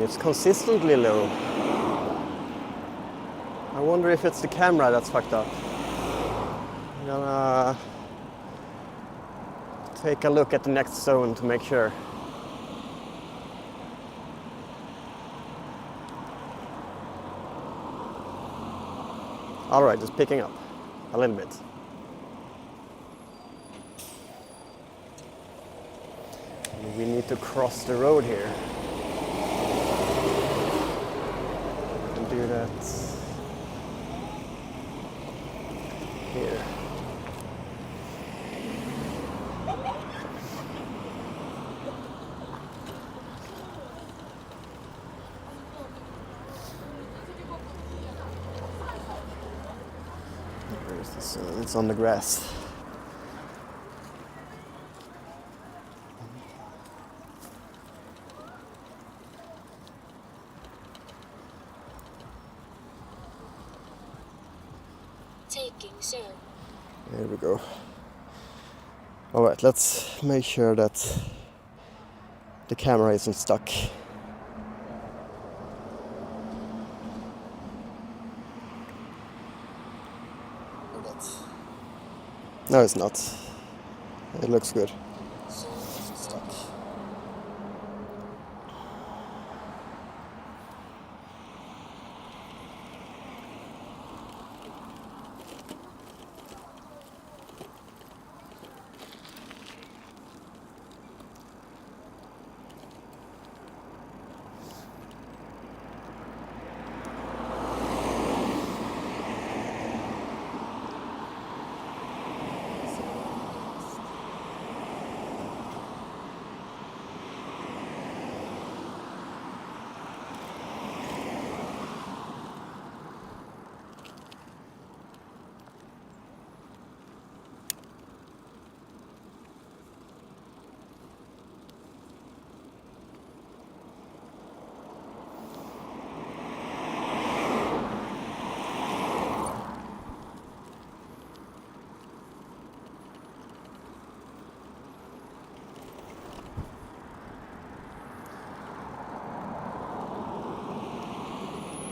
Speaker 1: It's consistently low. I wonder if it's the camera that's fucked up. I'm gonna take a look at the next zone to make sure. All right, just picking up a little bit. We need to cross the road here. And do that here. Where is this? It's on the grass.
Speaker 2: Taking zone.
Speaker 1: There we go. All right, let's make sure that the camera isn't stuck. No, it's not. It looks good. Stuck.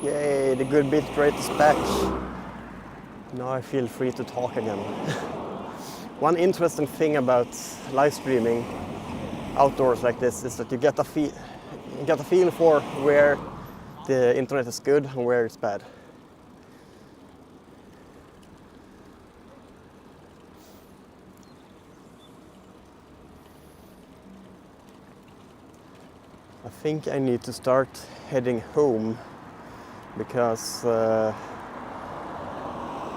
Speaker 1: Yay, the good bit rate is back. Now I feel free to talk again. One interesting thing about live streaming outdoors like this is that you get a feel for where the internet is good and where it's bad. I think I need to start heading home because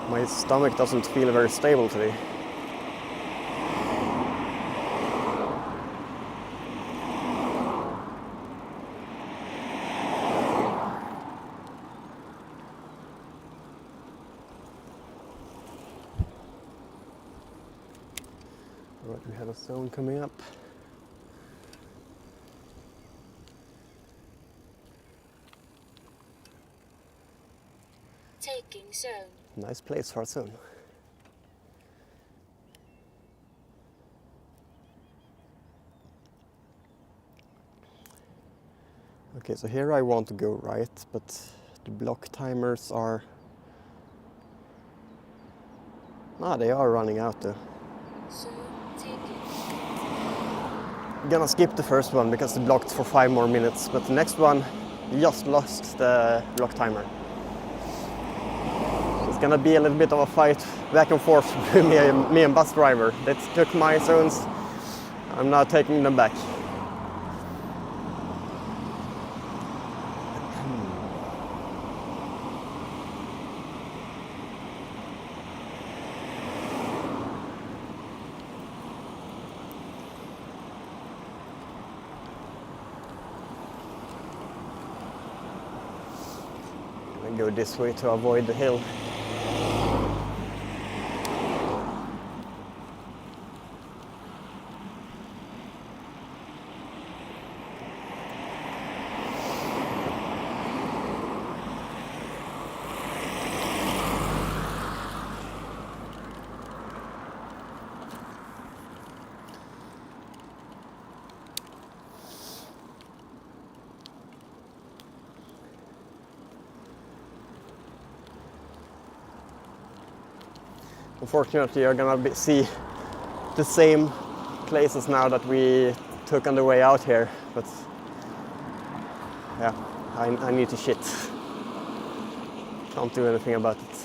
Speaker 1: my stomach doesn't feel very stable today. All right, we have a zone coming up.
Speaker 2: Taking zone.
Speaker 1: Nice place for a zone. Okay, so here I want to go right, but the block timers are... they are running out though.
Speaker 2: Zone taken.
Speaker 1: Gonna skip the first one because it blocked for 5 more minutes, but the next one just lost the block timer. It's gonna be a little bit of a fight back and forth between me and bus driver. They took my zones, I'm now taking them back. I go this way to avoid the hill. Unfortunately, you're gonna see the same places now that we took on the way out here, but yeah, I need to shit. Can't do anything about it.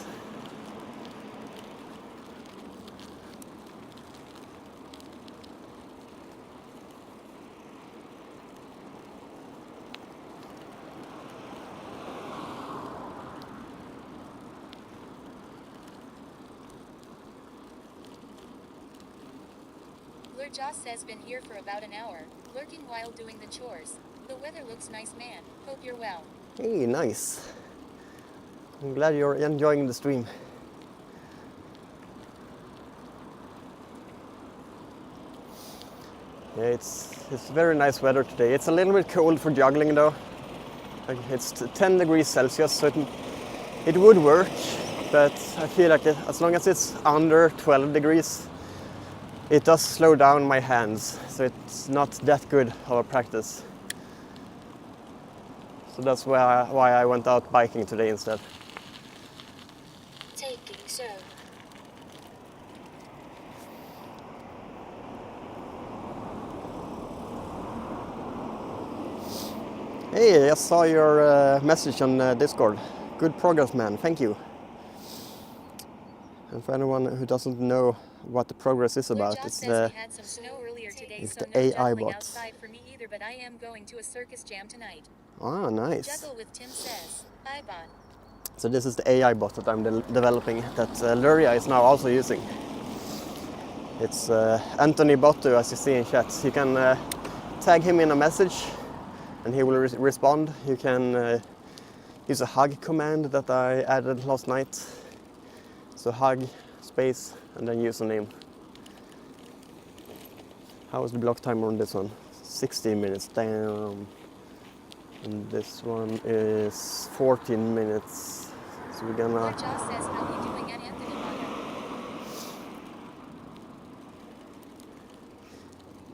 Speaker 2: Blur Joss says been here for about an hour, lurking while doing the chores. The weather looks nice, man. Hope you're well.
Speaker 1: Hey, nice. I'm glad you're enjoying the stream. Yeah, it's very nice weather today. It's a little bit cold for juggling though. Like it's 10 degrees Celsius, so it would work, but I feel like as long as it's under 12 degrees, it does slow down my hands, so it's not that good of a practice. So that's why I went out biking today instead.
Speaker 2: Taking so.
Speaker 1: Hey, I just saw your message on Discord. Good progress, man. Thank you. And for anyone who doesn't know what the progress is about, it's the
Speaker 2: we had some snow earlier today, so
Speaker 1: the
Speaker 2: no
Speaker 1: AI
Speaker 2: juggling
Speaker 1: bot.
Speaker 2: outside for me either, but I am going to a circus jam tonight.
Speaker 1: Ah, nice.
Speaker 2: Juggle with Tim says. Hi, bot.
Speaker 1: So this is the AI bot that I'm developing that Luria is now also using. It's Anthony Bottu, as you see in chat. You can tag him in a message and he will respond. You can use a hug command that I added last night. So hug, space, and then username. How was the block timer on this one? 16 minutes, damn. And this one is 14 minutes. So we're gonna...
Speaker 2: Blur Joss says, how you doing at Anthony Botto?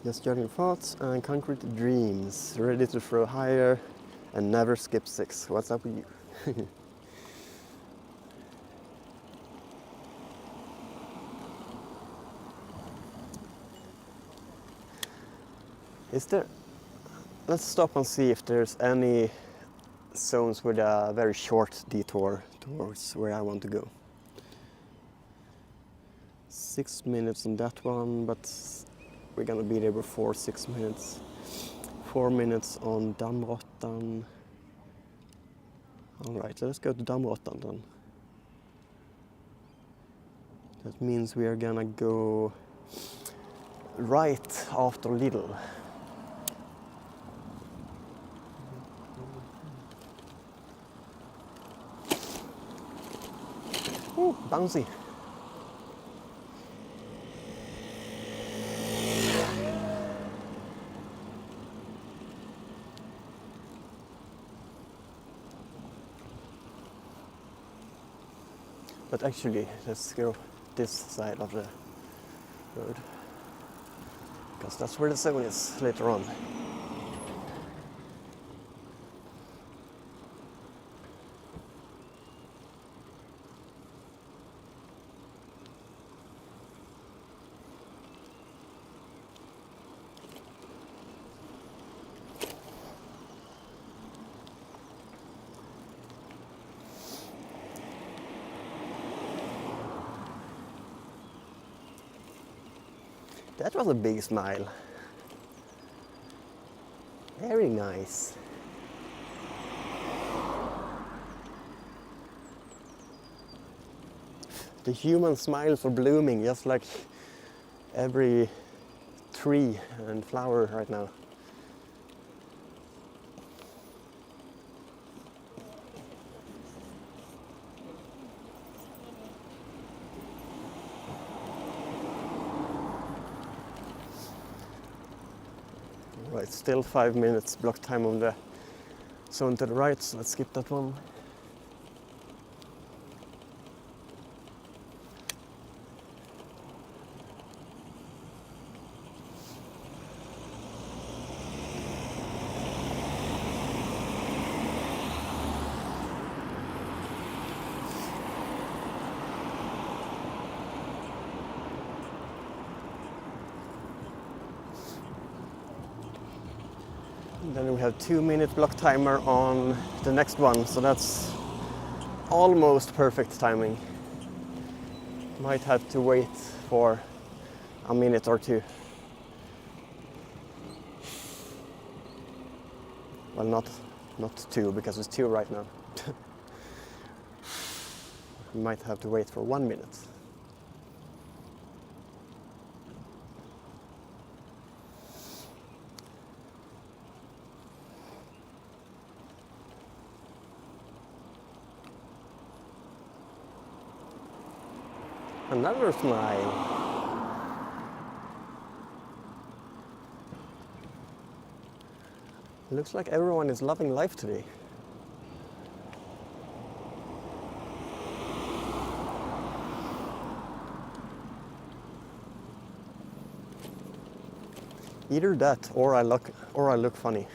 Speaker 1: Just judging thoughts and concrete dreams. Ready to throw higher and never skip 6. What's up with you? Is there... Let's stop and see if there's any zones with a very short detour towards where I want to go. 6 minutes on that one, but we're gonna be there before 6 minutes. 4 minutes on Damrottan. Alright, let's go to Damrottan then. That means we are gonna go right after Lidl. Ooh, bouncy. But actually, let's go this side of the road, because that's where the zone is later on. That was a big smile. Very nice. The human smiles are blooming just like every tree and flower right now. Right, still 5 minutes block time on the zone to the right, so let's skip that one. Then we have 2 minute block timer on the next one, so that's almost perfect timing. Might have to wait for a minute or two. Well, not two, because it's 2 right now. Might have to wait for 1 minute. Another smile. Looks like everyone is loving life today. Either that or I look funny.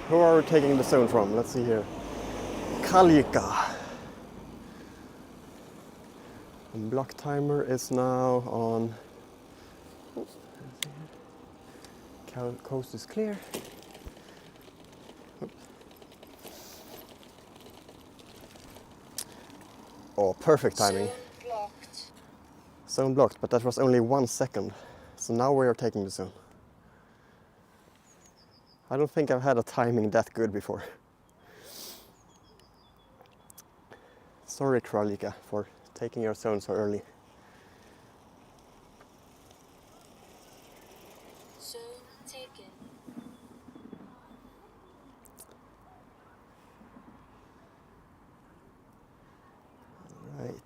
Speaker 1: Who are we taking the zone from? Let's see here. Kaljika. And block timer is now on. Coast is clear. Oh, perfect timing.
Speaker 2: Zone blocked.
Speaker 1: Zone blocked, but that was only 1 second. So now we are taking the zone. I don't think I've had a timing that good before. Sorry, Kralika, for taking your zone so early.
Speaker 2: Zone taken.
Speaker 1: Right.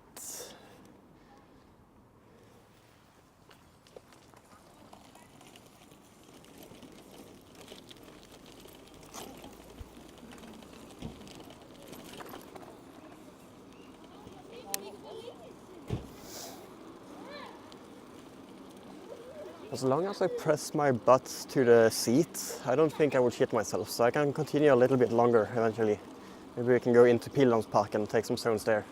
Speaker 1: As long as I press my butt to the seat, I don't think I would shit myself, so I can continue a little bit longer eventually. Maybe we can go into Pildamm's Park and take some zones there.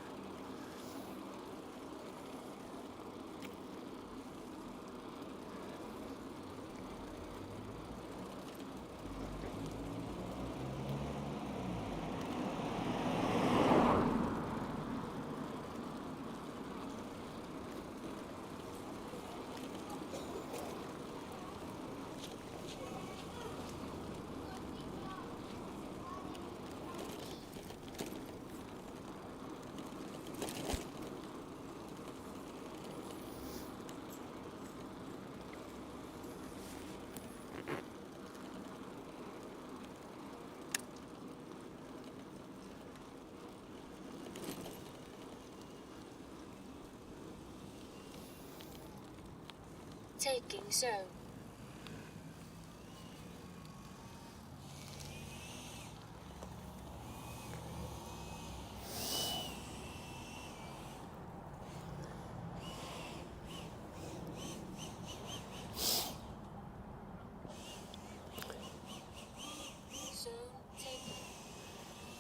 Speaker 2: Taking zone.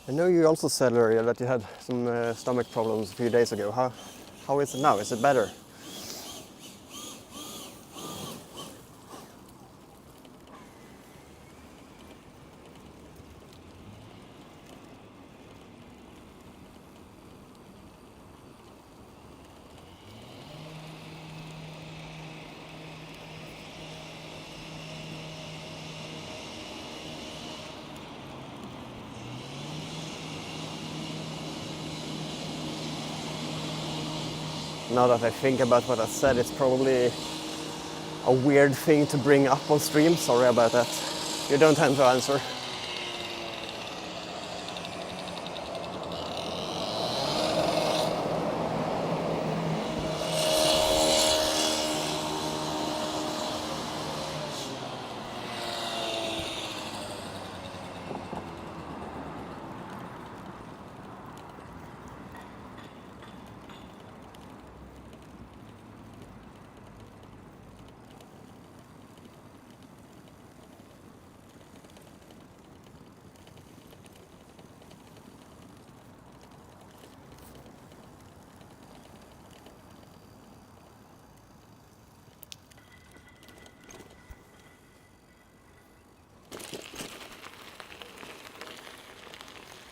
Speaker 1: I know you also said earlier that you had some stomach problems a few days ago. How is it now? Is it better? Now that I think about what I said, it's probably a weird thing to bring up on stream. Sorry about that. You don't have to answer.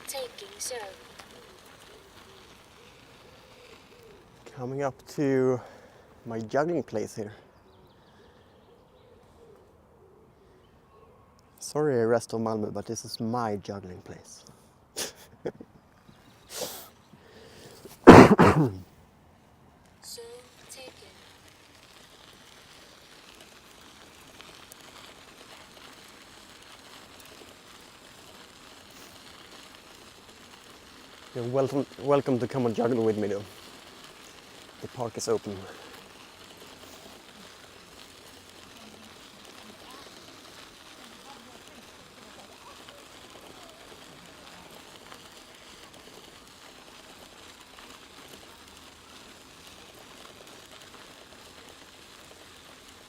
Speaker 2: Taking zone.
Speaker 1: Coming up to my juggling place here. Sorry, rest of Malmö, but this is my juggling place.
Speaker 2: Zone taken.
Speaker 1: You're welcome to come and juggle with me though. The park is open.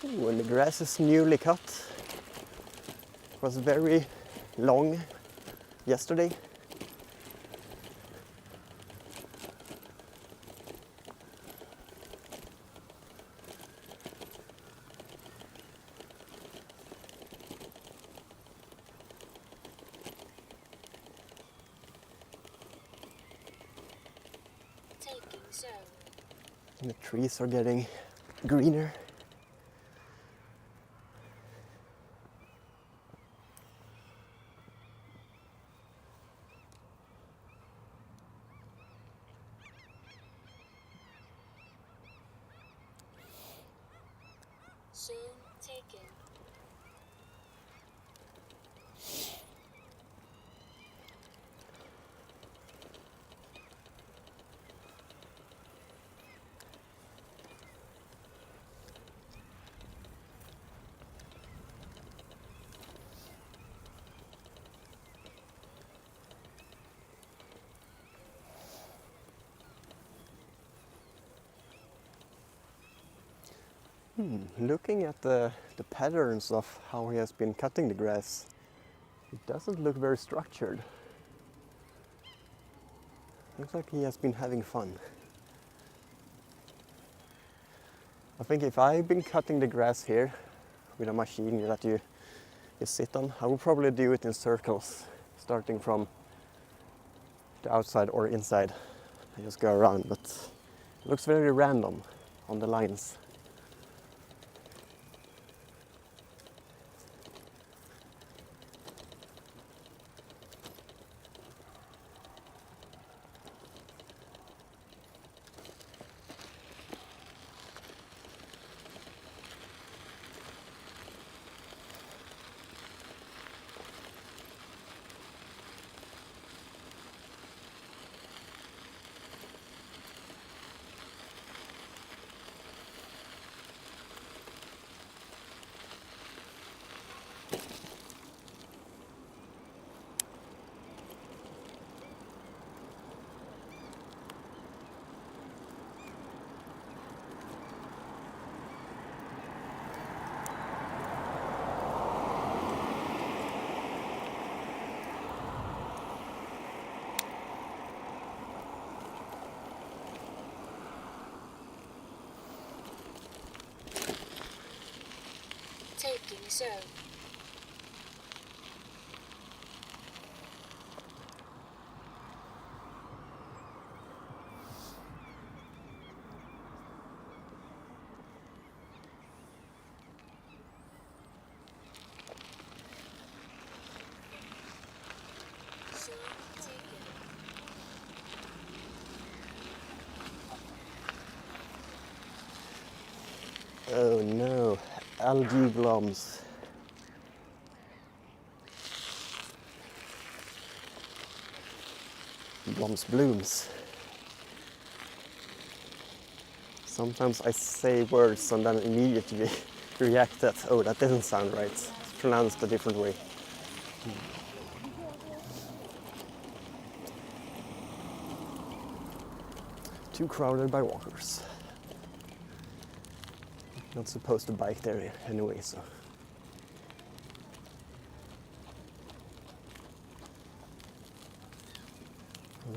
Speaker 1: Ooh, and the grass is newly cut. It was very long yesterday.
Speaker 2: Taking zone.
Speaker 1: And the trees are getting greener.
Speaker 2: Zone taken.
Speaker 1: Looking at the patterns of how he has been cutting the grass, it doesn't look very structured. Looks like he has been having fun. I think if I've been cutting the grass here with a machine that you sit on, I would probably do it in circles, starting from the outside or inside. I just go around, but it looks very random on the lines.
Speaker 2: Taking zone. Zone taken.
Speaker 1: Oh no, algae blooms. Blooms. Sometimes I say words and then immediately react that, oh, that doesn't sound right. It's pronounced a different way. Too crowded by walkers. Not supposed to bike there anyway, so.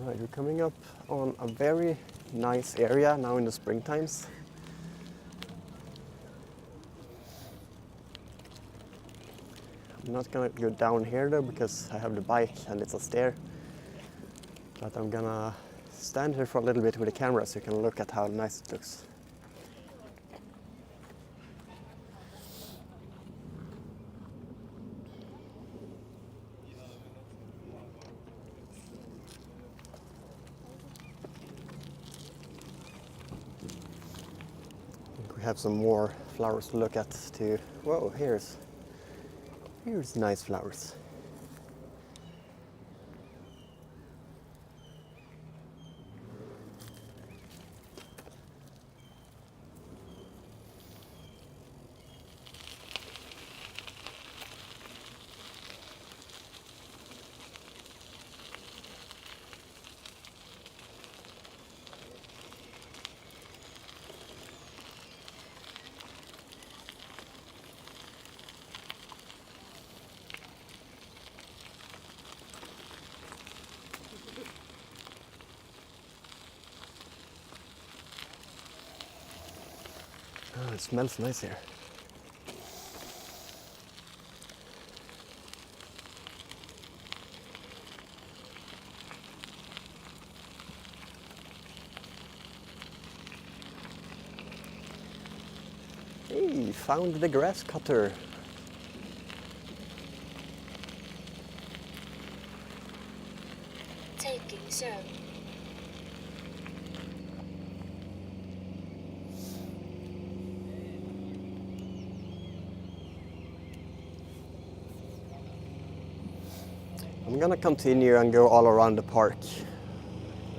Speaker 1: Alright, we're coming up on a very nice area now in the spring times. I'm not gonna go down here though because I have the bike and it's a stair. But I'm gonna stand here for a little bit with the camera so you can look at how nice it looks. I think we have some more flowers to look at too. Whoa, here's nice flowers. Oh, it smells nice here. Hey, found the grass cutter.
Speaker 2: Taking so.
Speaker 1: I'm gonna continue and go all around the park,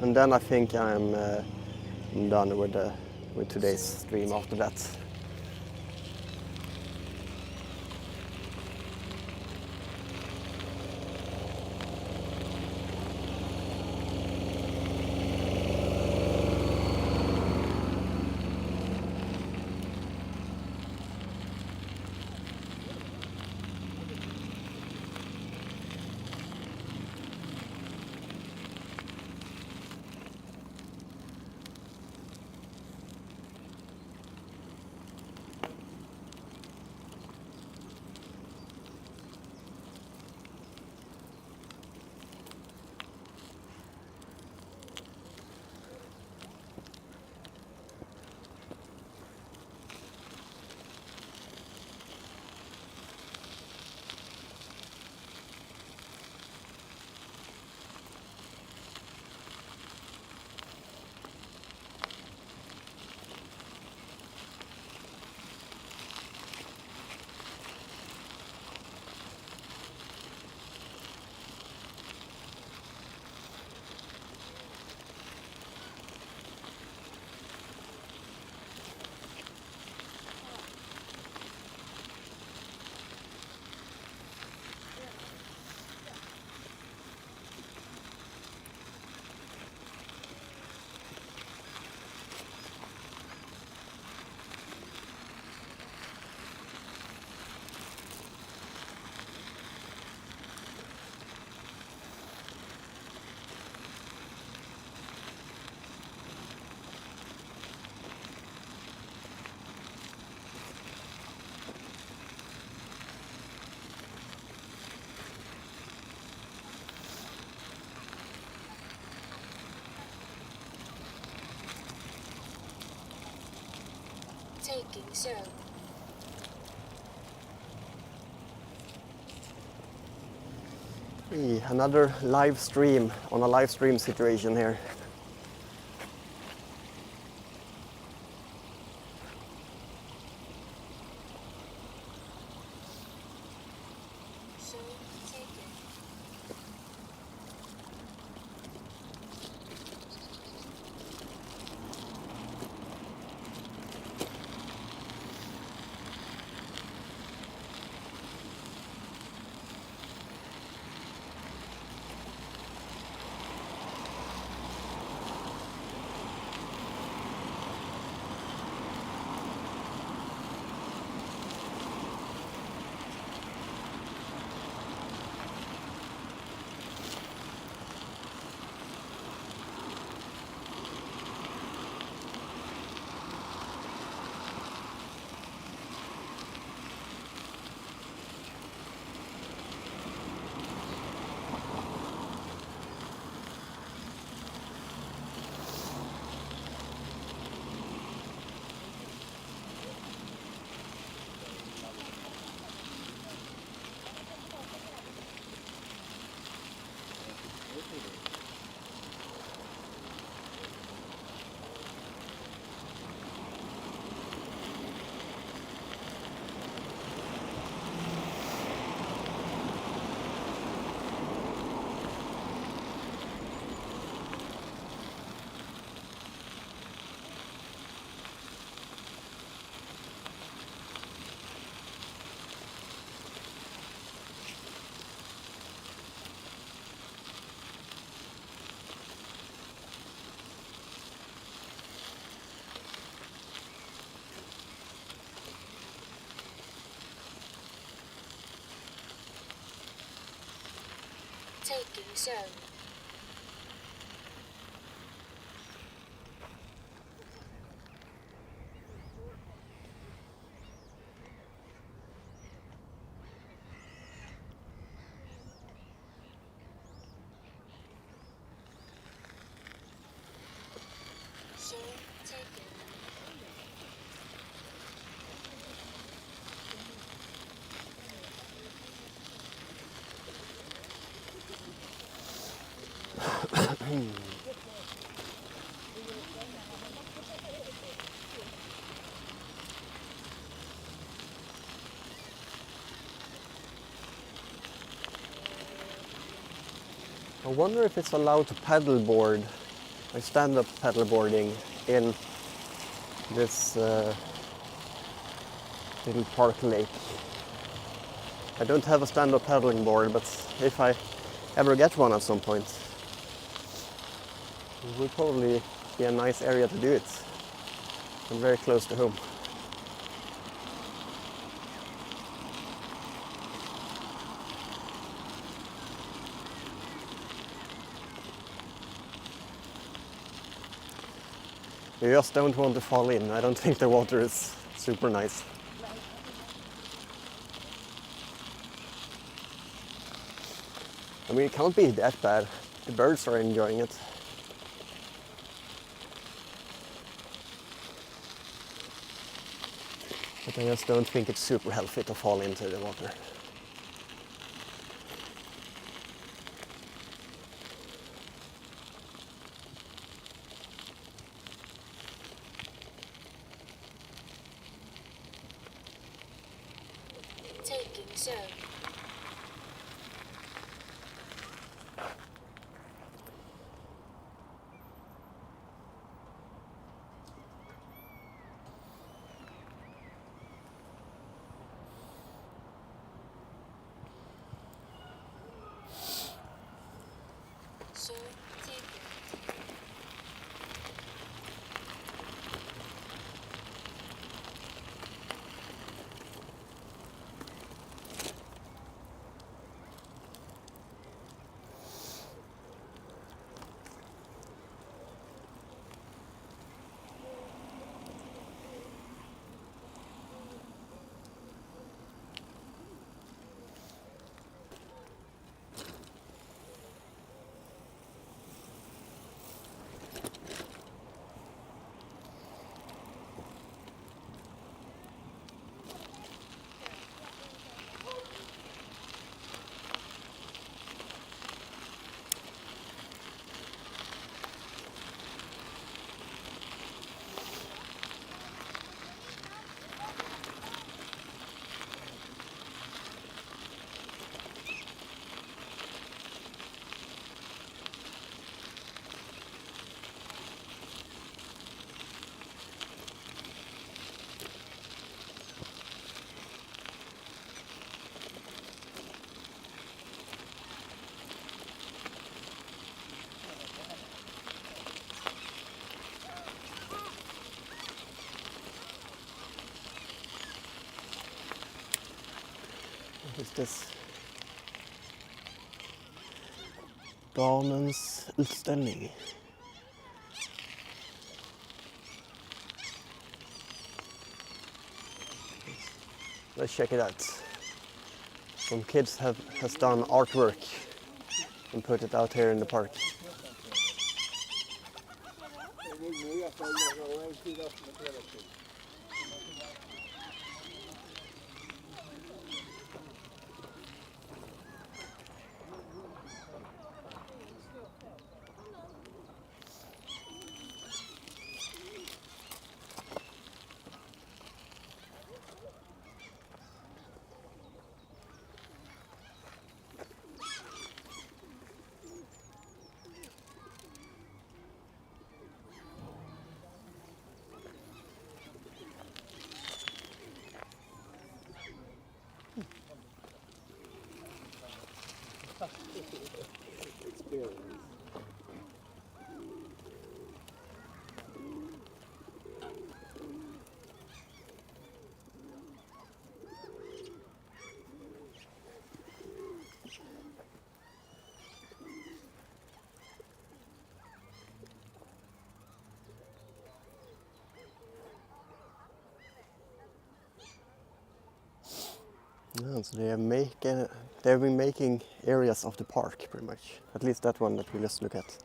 Speaker 1: and then I think I'm done with today's stream after that.
Speaker 2: Taking so.
Speaker 1: Hey, another live stream on a live stream situation here.
Speaker 2: So taken. so. So take it.
Speaker 1: I wonder if it's allowed to paddleboard, like stand-up paddleboarding in this little park lake. I don't have a stand-up paddling board, but if I ever get one at some point, it would probably be a nice area to do it. And very close to home. You just don't want to fall in. I don't think the water is super nice. I mean, it can't be that bad. The birds are enjoying it. But I just don't think it's super healthy to fall into the water.
Speaker 2: Taking so. So take it.
Speaker 1: What is this? Barnens utställning. Let's check it out. Some kids has done artwork and put it out here in the park. Yeah, so they've been making areas of the park pretty much. At least that one that we just look at.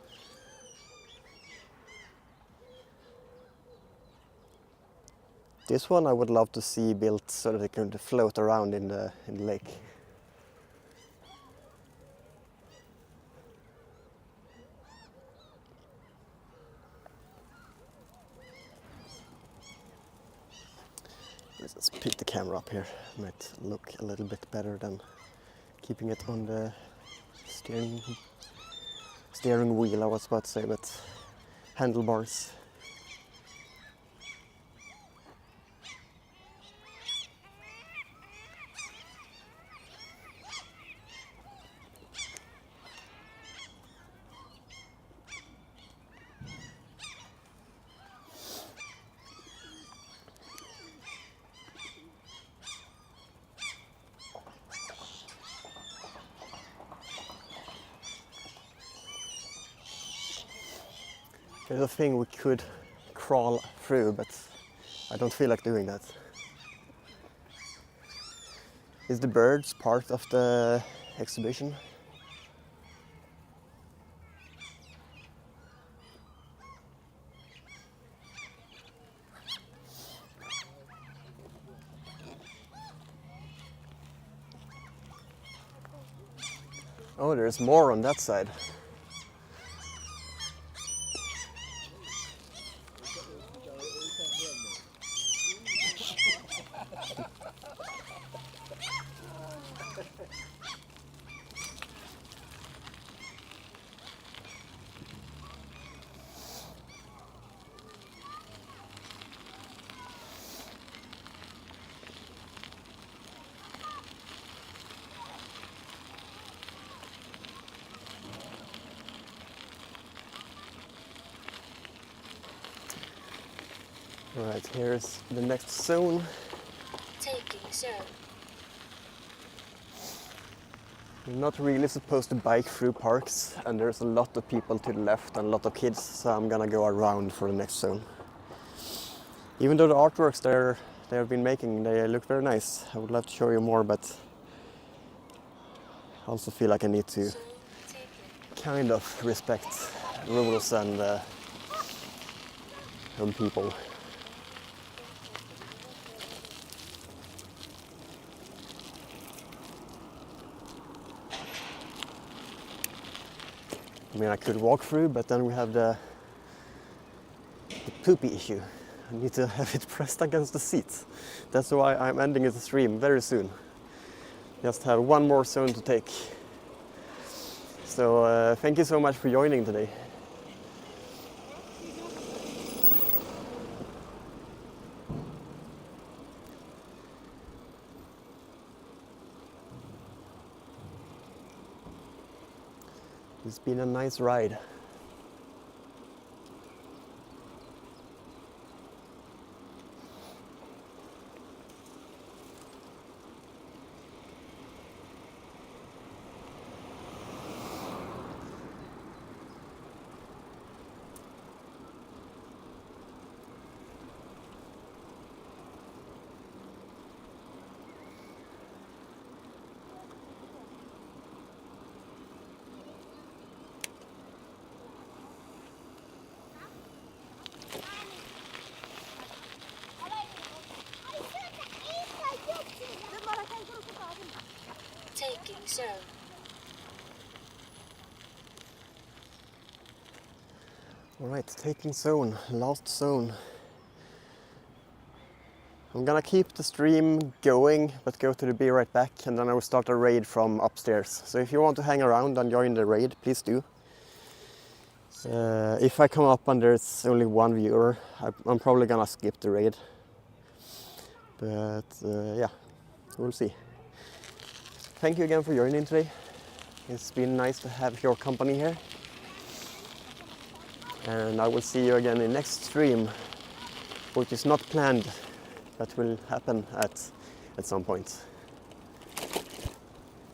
Speaker 1: This one I would love to see built so that they can float around in the lake. Let's just pick the camera up here. Might look a little bit better than keeping it on the steering wheel, I was about to say, but handlebars. There's a thing we could crawl through, but I don't feel like doing that. Is the birds part of the exhibition? Oh, there's more on that side. Right, here's the next zone.
Speaker 2: Taking zone.
Speaker 1: You're not really supposed to bike through parks, and there's a lot of people to the left and a lot of kids, so I'm gonna go around for the next zone. Even though the artworks they have been making, they look very nice. I would love to show you more, but I also feel like I need to
Speaker 2: Zone taken.
Speaker 1: kind of respect rules and people. I mean, I could walk through, but then we have the poopy issue. I need to have it pressed against the seat. That's why I'm ending the stream very soon. Just have one more zone to take. So thank you so much for joining today. It's been a nice ride.
Speaker 2: Taking zone.
Speaker 1: Alright, taking zone, last zone. I'm gonna keep the stream going, but go to the be right back, and then I will start a raid from upstairs. So if you want to hang around and join the raid, please do. If I come up and there's only one viewer, I'm probably gonna skip the raid. But yeah, we'll see. Thank you again for joining today. It's been nice to have your company here. And I will see you again in next stream, which is not planned, but will happen at some point.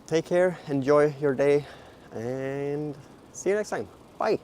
Speaker 1: Take care, enjoy your day, and see you next time. Bye!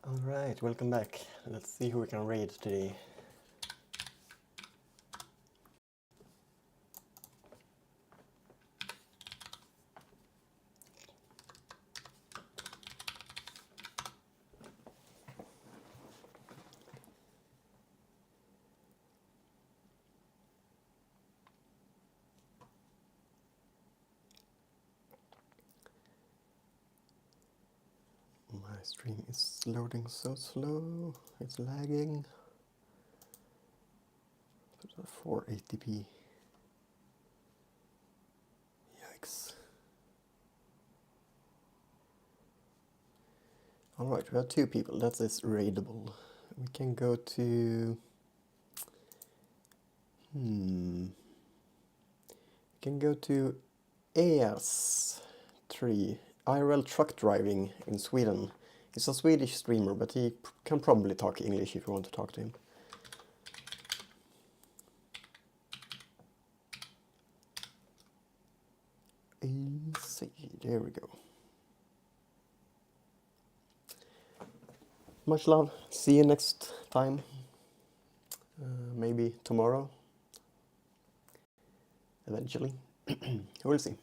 Speaker 1: Alright, welcome back. Let's see who we can raid today. My stream is loading so slow, it's lagging. 480p. Yikes. Alright, we have 2 people, that is raidable. We can go to... We can go to ES3, IRL truck driving in Sweden. He's a Swedish streamer, but he can probably talk English if you want to talk to him. Easy, there we go. Much love, see you next time. Maybe tomorrow. Eventually. We'll see.